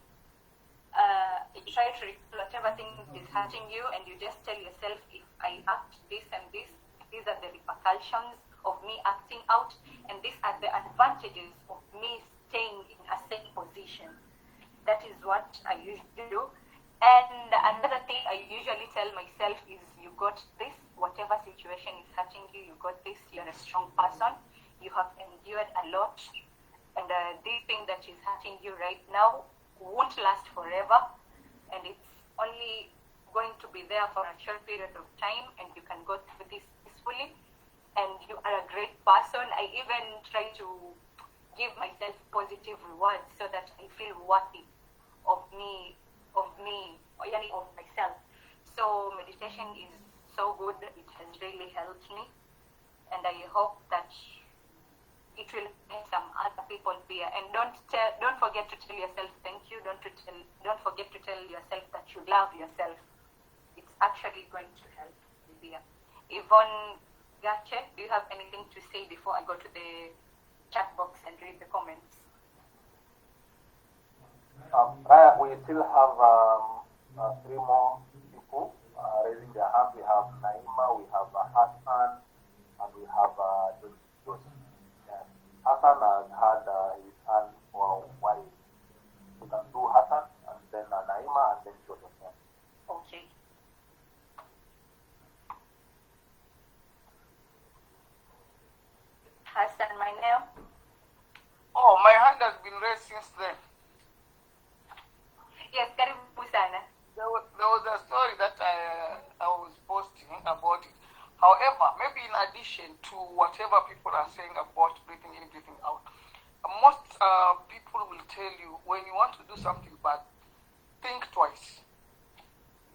You try to recall whatever thing is hurting you, and you just tell yourself, if I act this and this, these are the repercussions of me acting out, and these are the advantages of me staying in a safe position. That is what I usually do. And another thing I usually tell myself is, you got this. Whatever situation is hurting you, you got this. You're a strong person. You have endured a lot. And this thing that is hurting you right now won't last forever. And it's only going to be there for a short period of time. And you can go through this peacefully. And you are a great person. I even try to give myself positive rewards so that I feel worthy of myself. So meditation is so good. It has really helped me, and I hope that it will help some other people here. And don't forget to tell yourself thank you. Don't forget to tell yourself that you love yourself. It's actually going to help you here. Yvonne Gache, do you have anything to say before I go to the chat box and read the comments? Raya, we still have 3 more people raising their hands. We have Naima, we have Hassan, and we have Joseph. Yeah. Hassan has had his hand for a while. You can do Hassan, and then Naima, and then Joseph. Yeah. Okay. Hassan, my name? Oh, my hand has been raised since then. Yes, karibu sana. There was a story that I was posting about it. However, maybe in addition to whatever people are saying about breathing in, breathing out, most people will tell you, when you want to do something bad, think twice.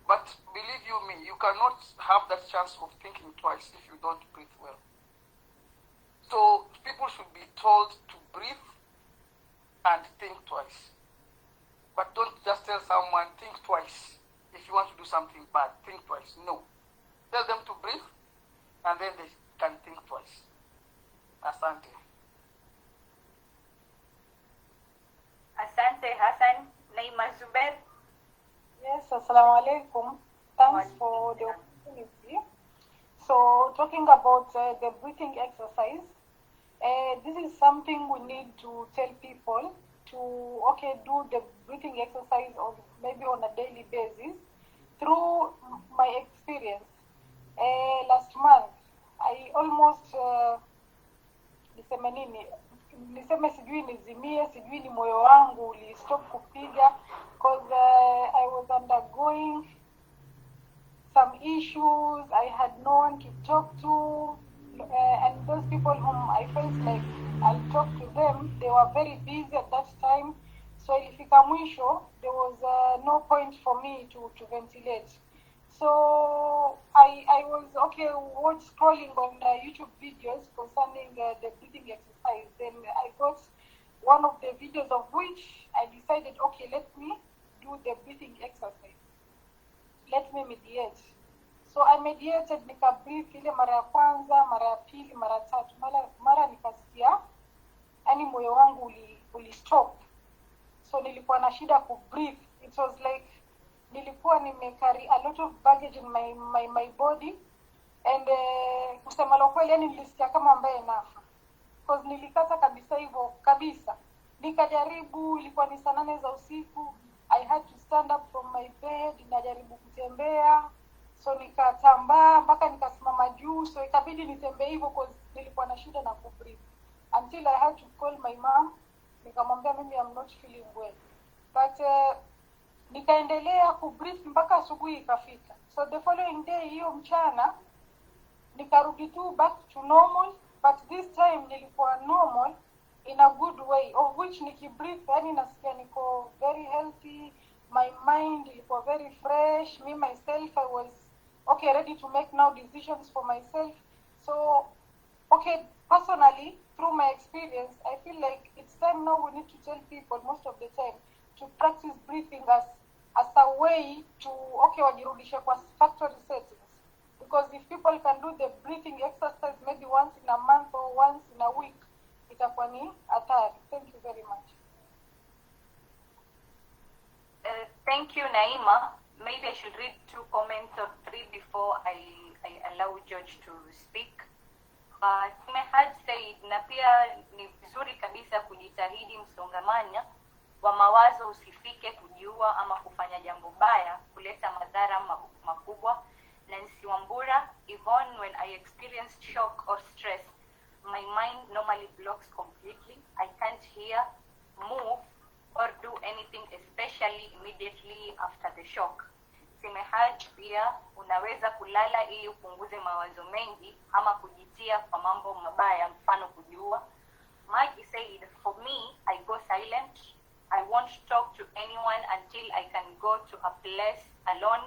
But believe you me, you cannot have that chance of thinking twice if you don't breathe well. So people should be told to breathe and think twice. But don't just tell someone, think twice. If you want to do something bad, think twice. No. Tell them to breathe, and then they can think twice. Asante. Asante, Hassan. Naima Zubair. Yes, assalamu alaikum. Thanks for the opportunity. So, talking about the breathing exercise, this is something we need to tell people to do the breathing exercise on maybe on a daily basis. Through my experience, last month I almost niseme sijui nizimie, sijui ni moyo wangu uli stop kupiga, because I was undergoing some issues. I had no one to talk to, and those people whom I felt like I'll talk to them, they were very busy at that time. So ilifika mwisho, there was no point for me to ventilate. So I was scrolling on YouTube videos concerning the breathing exercise. Then I got one of the videos of which I decided, okay, let me do the breathing exercise. Let me mediate. So I mediated, nika breathe ile mara ya kwanza, mara ya pili, mara ya tatu. Mara nikasikia yani moyo wangu uli stop. So nilikuwa na shida ku breathe. It was like nilikuwa nimecarry a lot of baggage in my body, and kusema la kweli yani nilisikia kama ambaye nafa, because nilikata kabisa hivyo kabisa. Nikajaribu, ilikuwa ni saa 8 za usiku. I had to stand up from my bed, najaribu kutembea, so nikatambaa mpaka nikasimama juu, so ikabidi nitembee hivyo cause nilikuwa na shida na kubreathe, until I had to call my mom, nikamwambia mimi I'm not feeling well, but nikaendelea kubreathe mpaka asubuhi ikafika. So the following day, hiyo mchana nikarudi tu back to normal, but this time nilikuwa normal in a good way, of which nikibreathe yani nasikia niko very healthy, my mind ilikuwa very fresh, me myself I was okay, ready to make now decisions for myself. So okay, personally through my experience I feel like it's time now we need to tell people most of the time to practice breathing as a way to wajirudishe kwa factory settings, because if people can do the breathing exercise maybe once in a month or once in a week, itakuwa ni hatari. Thank you very much. Thank you, Naima. Maybe I should read 2 comments or 3 before I allow George to speak. Had said, na pia ni vizuri kabisa kujitahidi msongamanya wa mawazo usifike kujiua ama kufanya jambo baya kuleta madhara makubwa. Nancy Wambura, Yvonne, when I experienced shock or stress, my mind normally blocks completely. I can't hear, move, or do anything, especially immediately after the shock. Simehaj pia, unaweza kulala ili upunguze mawazo mengi ama kujitia kwa mambo mabaya, mfano kujiua. Maggie said, for me, I go silent. I won't talk to anyone until I can go to a place alone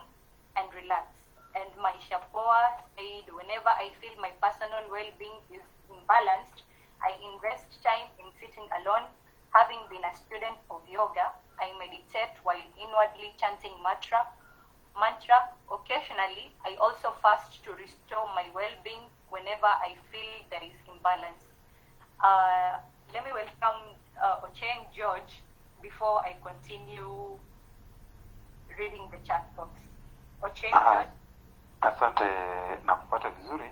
and relax. And my Shapoa said, whenever I feel my personal well-being is imbalanced, I invest time in sitting alone. Having been a student of yoga, I meditate while inwardly chanting mantra. Occasionally, I also fast to restore my well-being whenever I feel there is imbalance. Let me welcome Ocheng George before I continue reading the chat box. Ocheng George. Asante na kupata vizuri.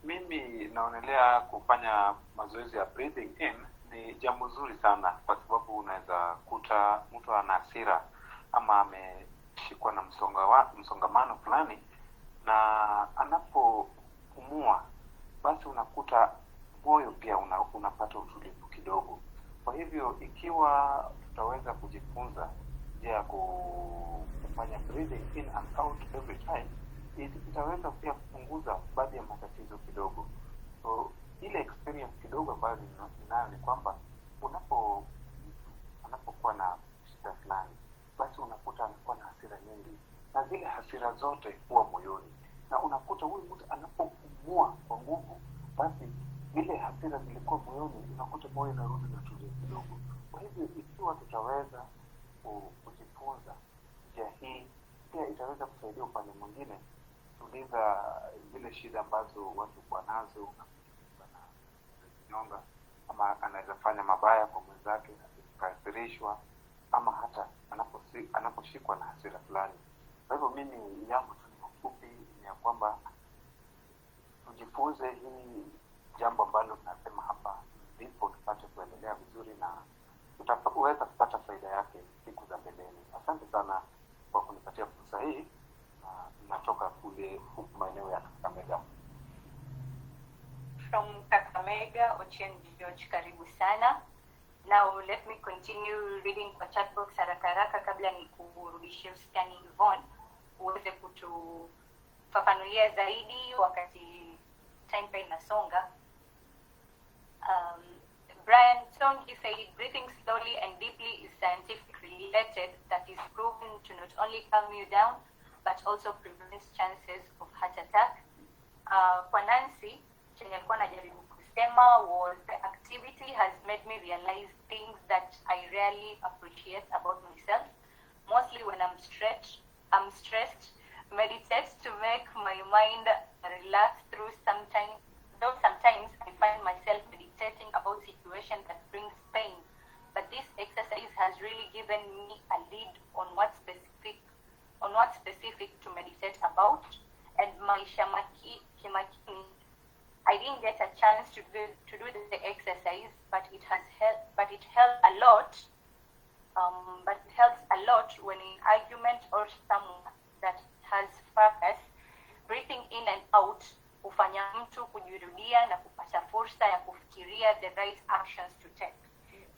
Mimi naonelea kufanya mazoezi ya breathing in ni jambo zuri sana, kwa sababu unaweza kuta mtu ana hasira ama ameshikwa na msongamano fulani, na anapopumua basi unakuta moyo pia unapata utulivu kidogo. Kwa hivyo ikiwa tutaweza kujifunza njia ya kufanya breathing in and out every time, itaweza pia kupunguza baadhi ya matatizo kidogo. So ile experience kidogo ambayo ninayo ni kwamba anapokuwa na shida fulani, basi unakuta anakuwa na hasira nyingi, na zile hasira zote huwa moyoni, na unakuta huyu mtu anapopumua kwa nguvu, basi zile hasira zilikuwa moyoni, unakuta moyo unarudi na tulia kidogo. Kwa hivyo ikiwa tutaweza kujifunza njia hii, pia itaweza kusaidia upande mwingine tuliza zile shida ambazo watu kwa nazo, nyonga ama anaweza fanya mabaya kwa mwenzake, akasirishwa ama hata anaposhikwa na hasira fulani. Kwa hivyo mimi yangu tu ni mfupi ni ya kwamba tujifunze hii jambo ambalo tunasema hapa, ndipo tupate kuendelea vizuri na tutaweza kupata faida yake siku za mbeleni. Asante sana kwa kunipatia fursa hii. Natoka kule huku maeneo ya Kakamega. From Kakamega, Ochieng George, karibu sana. Now let me continue reading kwa chat box haraka kabla nikurudishie usukani Yvonne uweze kutufafanulia zaidi wakati time pay inasonga. Brian Tongi said, breathing slowly and deeply is scientifically related, that is proven to not only calm you down but also prevents chances of heart attack. Kwa Nancy, chenye alikuwa najaribu kusema was the activity has made me realize things that I rarely appreciate about myself. Mostly when I'm stressed, meditate to make my mind relax through sometimes I find myself meditating about situations that brings pain. But this exercise has really given me a lead on what specific to meditate about. And my Shimakini, I didn't get a chance to do the exercise, but it helped a lot. But it helps a a lot when in argument or someone that has focus. Breathing in and out hufanya mtu kujirudia na kupata fursa ya kufikiria the right actions to take.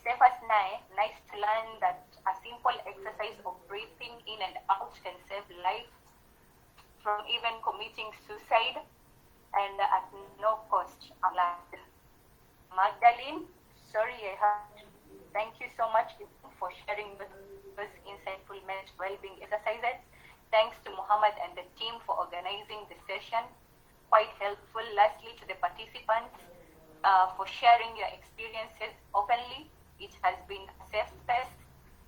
Cephas naye, nice to learn that a simple exercise of breathing in and out can save life from even committing suicide and at no cost. Magdalene, sorry I have to. Thank you so much for sharing those insightful mental well-being exercises. Thanks to Mohammed and the team for organizing the session. Quite helpful. Lastly, to the participants for sharing your experiences openly. It has been a safe space.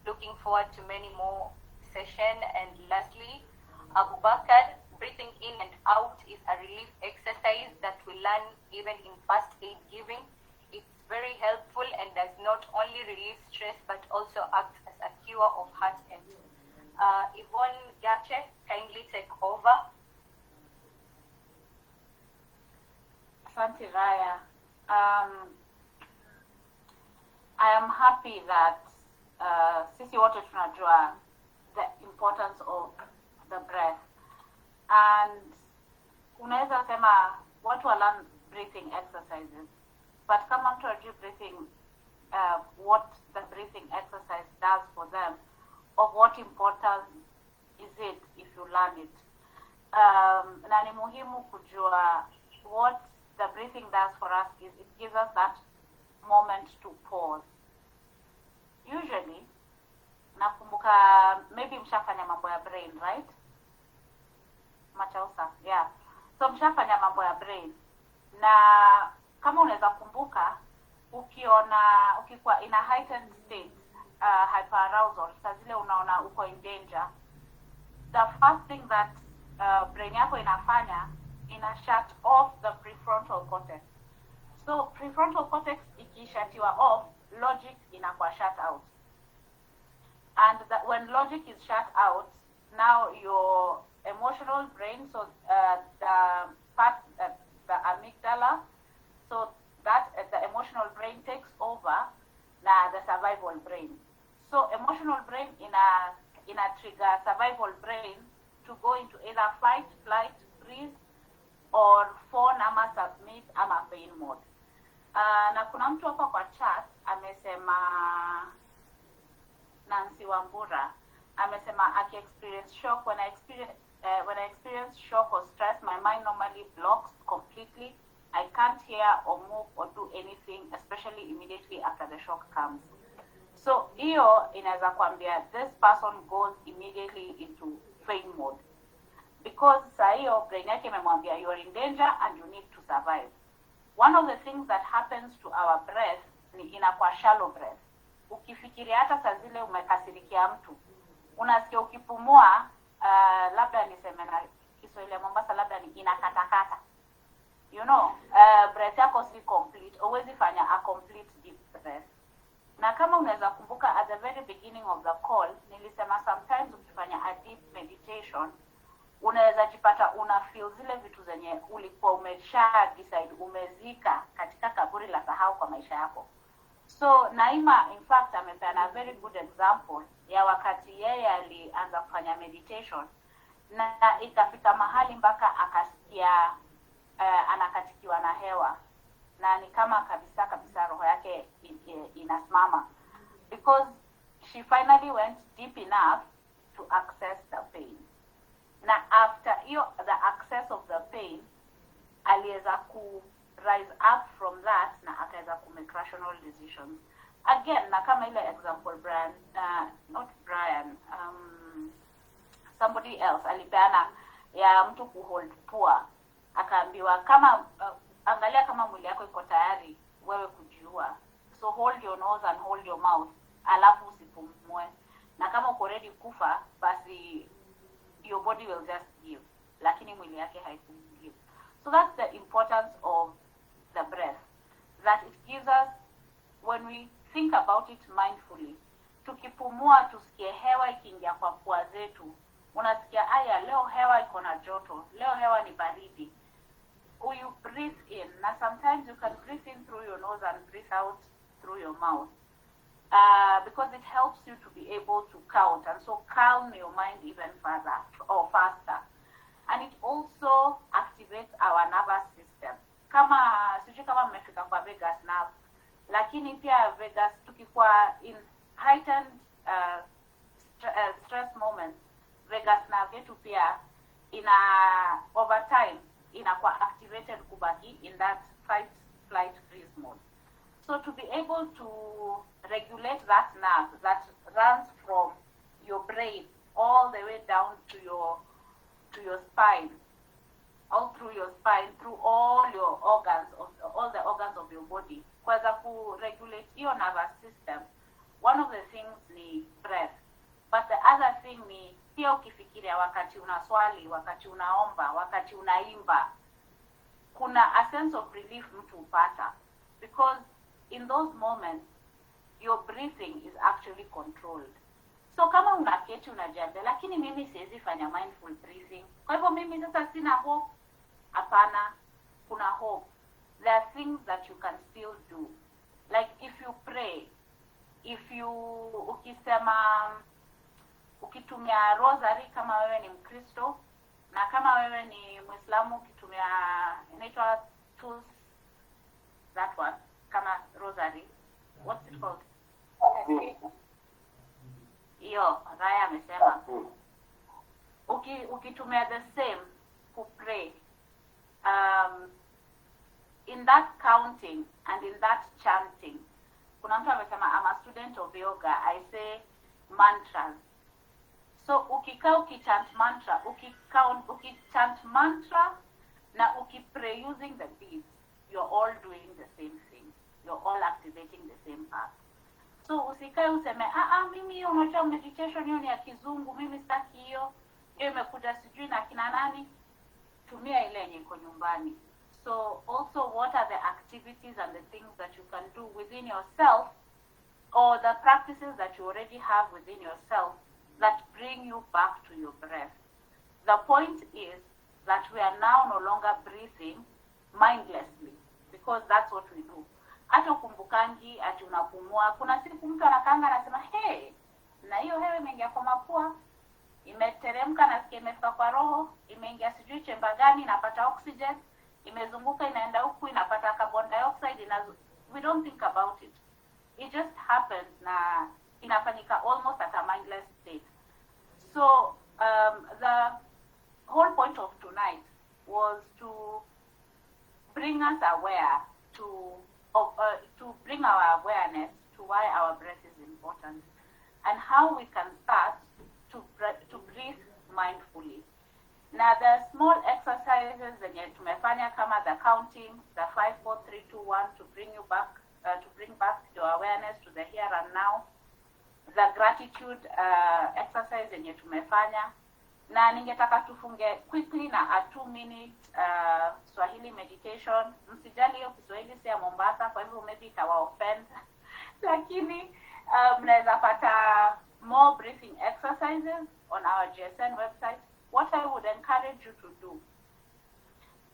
Looking forward to many more sessions. And lastly, Abu Bakr, breathing in and out is a relief exercise that we learn even in first aid giving. It's very helpful and does not only relieve stress but also acts as a cure of heartache. Yvonne Gache, kindly take over. Asante Raya. I am happy that sisi wote tunajua the importance of the breath, and unaweza sema watu wa learn breathing exercises, but kama mtu ajui breathing, what the breathing exercise does for them, of what importance is it if you learn it. Na ni muhimu kujua what the breathing does for us is it gives us that moment to pause. Usually, nakumbuka maybe mshafanya mambo ya brain, right? Mwachausa, yeah. So mshafanya mambo ya brain. Na kama unaweza kumbuka, ukikuwa in a heightened state, hyperarousal, saa zile unaona uko in danger, the first thing that brain yako inafanya, shut off the prefrontal cortex. So prefrontal cortex ikishatiwa off, logic inakuwa shut out. And that when logic is shut out, now your emotional brain, so the part, the amygdala, so that the emotional brain takes over the survival brain. So emotional brain in a trigger survival brain to go into either fight, flight, freeze, or fawn ama submit ama pain mode. Na kuna mtu hapa kwa chat amesema, Nancy Wambura amesema experience shock. When I experience shock or stress, my mind normally blocks completely. I can't hear or move or do anything, especially immediately after the shock comes. So hiyo inaweza kuambia this person goes immediately into pain mode, because saa hiyo brain yake imemwambia you are in danger and you need to survive. One of the things that happens to our breath ni inakuwa shallow breath. Ukifikiria hata saa zile umekasirikia mtu, unasikia ukipumua, labda niseme na Kiswahili ya Mombasa, labda ni inakatakata. You know, breath yako si complete, huwezi fanya a complete deep breath. Na kama unaweza kumbuka at the very beginning of the call, nilisema sometimes ukifanya a deep meditation, unaweza jipata una feel zile vitu zenye ulikuwa umesha decide umezika katika kaburi la sahau kwa maisha yako. So Naima in fact amepeana a very good example ya wakati yeye alianza kufanya meditation na ikafika mahali mpaka akasikia anakatikiwa na hewa, na ni kama kabisa roho yake inasimama, because she finally went deep enough to access the pain. Na after the access of the pain, aliweza ku rise up from that na akaweza ku make rational decisions. Again, na kama ile example somebody else alipeana ya mtu ku hold pua, akaambiwa kama angalia kama mwili yako iko tayari wewe kujiua, so hold your nose and hold your mouth, alafu usipumue, na kama uko ready kufa basi your body will just give, lakini mwili yake haiku-give. So that's the importance of the breath, that it gives us, when we think about it mindfully, tukipumua tusikie hewa ikiingia kwa pua zetu, unasikia aya, leo hewa iko na joto, leo hewa ni baridi. You breathe in, na sometimes you can breathe in through your nose and breathe out through your mouth, because it helps you to be able to count and so calm your mind even further or faster. And it also activates our nervous system. Sijui kama mmefika kwa Vegas now, lakini pia Vegas tukikuwa in heightened stress moments, Vegas nerve yetu pia over time inakuwa activated kubaki in that fight, flight, freeze mode. So to be able to regulate that nerve that runs from your brain all the way down to your spine, all through your spine, through all your organs, all the organs of your body, kuweza ku regulate your nervous system, one of the things ni breath. But the other thing ni pia ukifikiria wakati unaswali, wakati unaomba, wakati unaimba, kuna a sense of relief mtu upata, because in those moments your breathing is actually controlled. So kama unaketi unajiambia, lakini mimi siwezi fanya mindful breathing, kwa hivyo mimi sasa sina hope. Hapana, kuna hope. There are things that you can still do. Like if you pray, ukitumia rosary kama wewe ni Mkristo, na kama wewe ni Muislamu ukitumia inaitwa tools, that one, kama rosary, what's it called? Hiyo Raya amesema ukitumia the same to pray, in that counting and in that chanting. Kuna mtu amesema I'm a student of yoga, I say mantras. So ukikaa ukichant mantra na ukipray using the beats, you're all doing the same thing. You're all activating the same path. So usikae useme mimi hiyo unajua meditation hiyo ni ya kizungu, mimi sitaki hiyo imekuja sijui na kina nani. Tumia ile yenye iko nyumbani. So also, what are the activities and the things that you can do within yourself, or the practices that you already have within yourself that bring you back to your breath? The point is that we are now no longer breathing mindlessly, because that's what we do. Hata ukumbukangi ati unapumua. Kuna siku mtu anakanga anasema, hey, na hiyo hewa imeingia kwa mapua, imeteremka na sikia imefika kwa roho, imeingia sijui chemba gani, inapata oxygen, imezunguka inaenda huku inapata carbon dioxide. We don't think about it. It just happens na inafanyika almost at a mindless state. So the whole point of tonight was to bring us aware to bring our awareness to why our breath is important and how we can start to breathe mindfully. Now, the small exercises zenye tumefanya kama the counting, the 5, 4, 3, 2, 1 to bring back your awareness to the here and now, the gratitude exercise zenye tumefanya, na ningetaka tufunge quickly na a 2-minute Swahili meditation. Msijali hiyo Kiswahili si ya Mombasa, kwa hivyo maybe itawa offend, lakini mnaweza pata more breathing exercises on our GSN website. What I would encourage you to do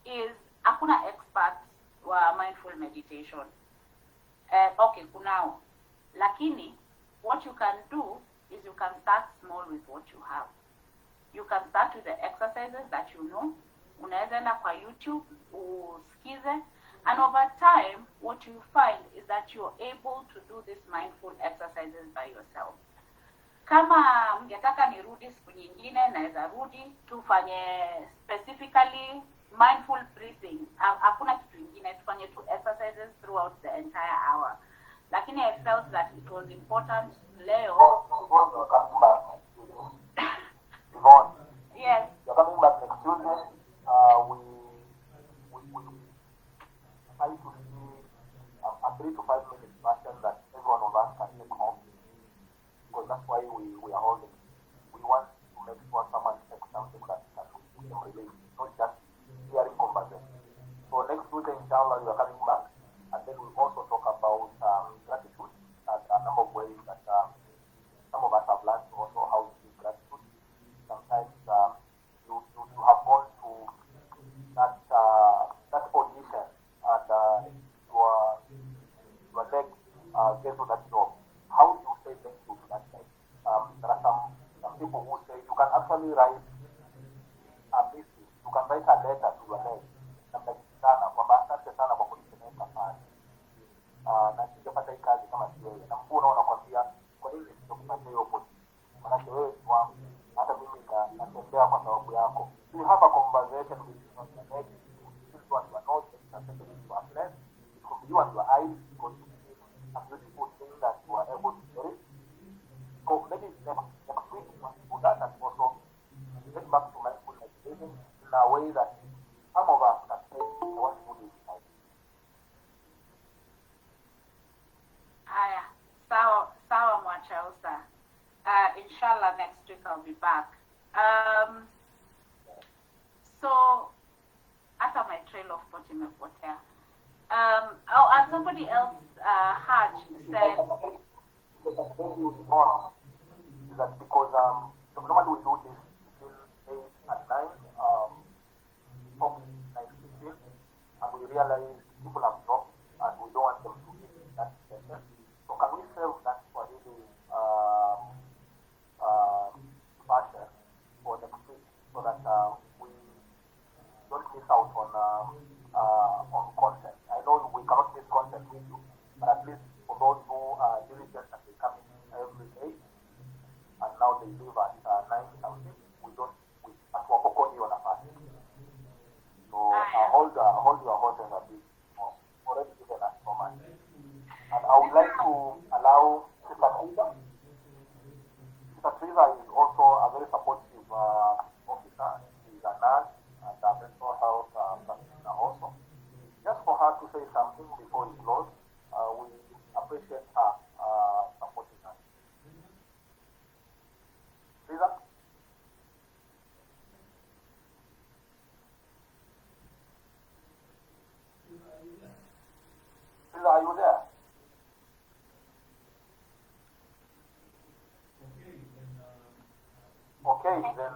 is, hakuna experts wa mindful meditation. Okay, kunao. Lakini, what you can do is you can start small with what you have. You can start with the exercises that you know. Unaweza enda kwa YouTube, usikize. And over time, what you find is that you're able to do these mindful exercises by yourself. Kama mngetaka nirudi siku nyingine, naweza rudi tufanye specifically mindful breathing. Hakuna kitu kingine, tufanye two exercises throughout the entire hour. Lakini I felt that it was important leo. Yvonne. Yes. You're coming back next Tuesday. We try to see a 3 to 5 minute version that every one of us can take home, because that's why we are holding. We want to make sure someone takes something that we can relate, not just hearing conversation. So next Tuesday, inshallah, we are coming back, and then we'll also talk about gratitude and a number of ways that some of us have learned also how to give gratitude. Sometimes you have gone to that audition and your leg gets to that job. How do you say thank write a message, you can write a letter to your leg namna sana kwamba asante sana kwa kunipeleka pale, na singepata hii kazi kama si wewe, na mkuu unaona kwambia kwa nini sikupatia hiyo opportunity, maana wewe ni wangu, hata mimi natembea kwa sababu yako. You have a conversation with your leg, this one you are not, and second you are blessed, it could be you and your eyes, because a beautiful thing that you are able to share it. So maybe next week once you do that, and also get back to mindfulness breathing in a way that some of us can say what to do. Haya, sawa Mwachausa. Inshallah next week I'll be back. So after my trail of thought imepotea. And somebody else, Haj, said Is that because so normally we do this between 8 and 9, from 9:15, and we realize people have dropped and we don't want them to miss that session. So can we save that for really fashion for next week so that we don't miss out on content? I know we cannot miss content with you, but at least for those who are diligent and they come in every day, and now they leave at 9 something, we atuwapokoni wanafasi. So hold your horses a bit. Already given us so much. And I would like to allow Sister Triza. Sister Triza is also a very supportive officer. She's a nurse and a mental health practitioner also. Just for her to say something before we close, we appreciate her supporting us. Triza? Triza, are you there? Okay, then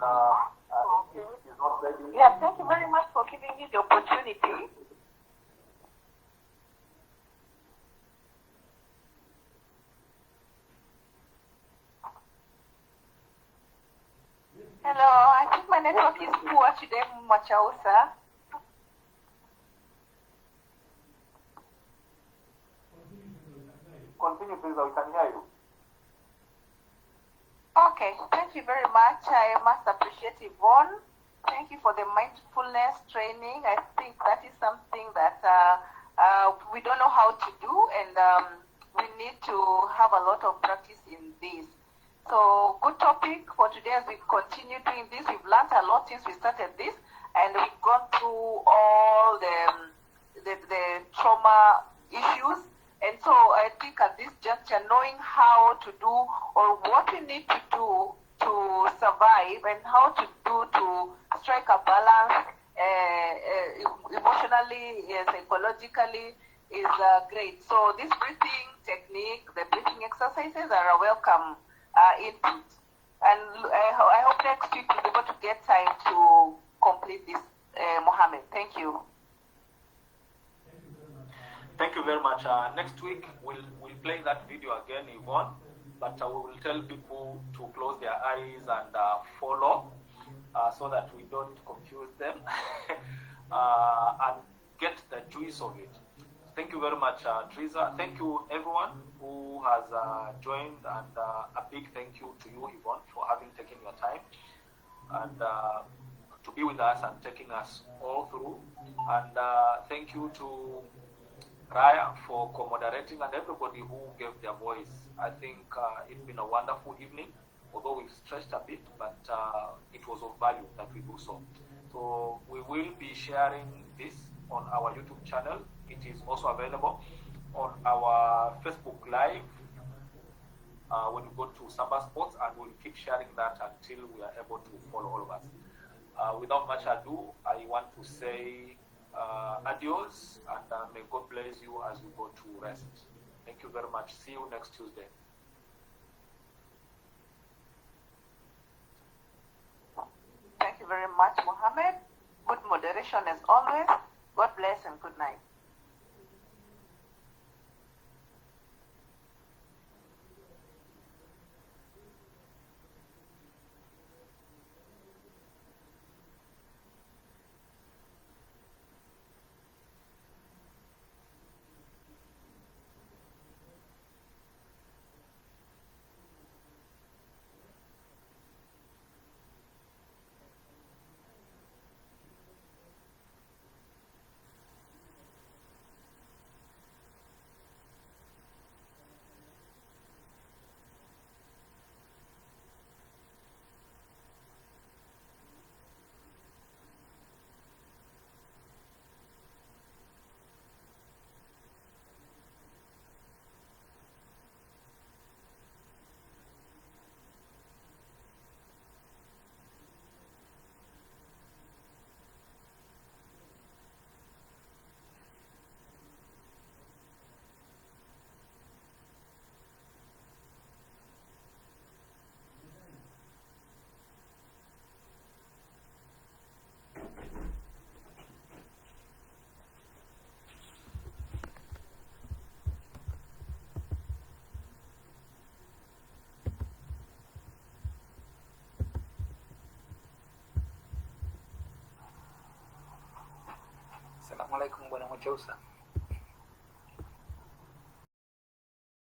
if she's not ready. Yeah, thank you very much for giving me the opportunity. Hello, I think my network is poor today, Mwachausa. Continue, please, we can hear you. Okay, thank you very much. I must appreciate Yvonne. Thank you for the mindfulness training. I think that is something that we don't know how to do, and we need to have a lot of practice in this. So, good topic for today as we continue doing this. We've learned a lot since we started this, and we've gone through all the trauma issues. And so I think at this juncture, knowing how to do or what we need to do to survive and how to do to strike a balance emotionally, psychologically is great. So this breathing technique, the breathing exercises are a welcome input. And I hope next week we'll be able to get time to complete this, Mohamed. Thank you. Thank you very much. Next week we'll play that video again, Yvonne, but we will tell people to close their eyes and follow so that we don't confuse them and get the juice of it. Thank you very much, Triza. Thank you everyone who has joined, and a big thank you to you, Yvonne, for having taken your time and to be with us and taking us all through. And thank you to Raya for co-moderating and everybody who gave their voice. I think it's been a wonderful evening, although we've stretched a bit, but it was of value that we do so. So we will be sharing this on our YouTube channel. It is also available on our Facebook Live when you go to SambaSports, and we'll keep sharing that until we are able to follow all of us. Without much ado, I want to say adios, and may God bless you as you go to rest. Thank you very much. See you next Tuesday. Thank you very much, Mohamed. Good moderation as always. God bless and good night. alaikum Bwana Mwachausa.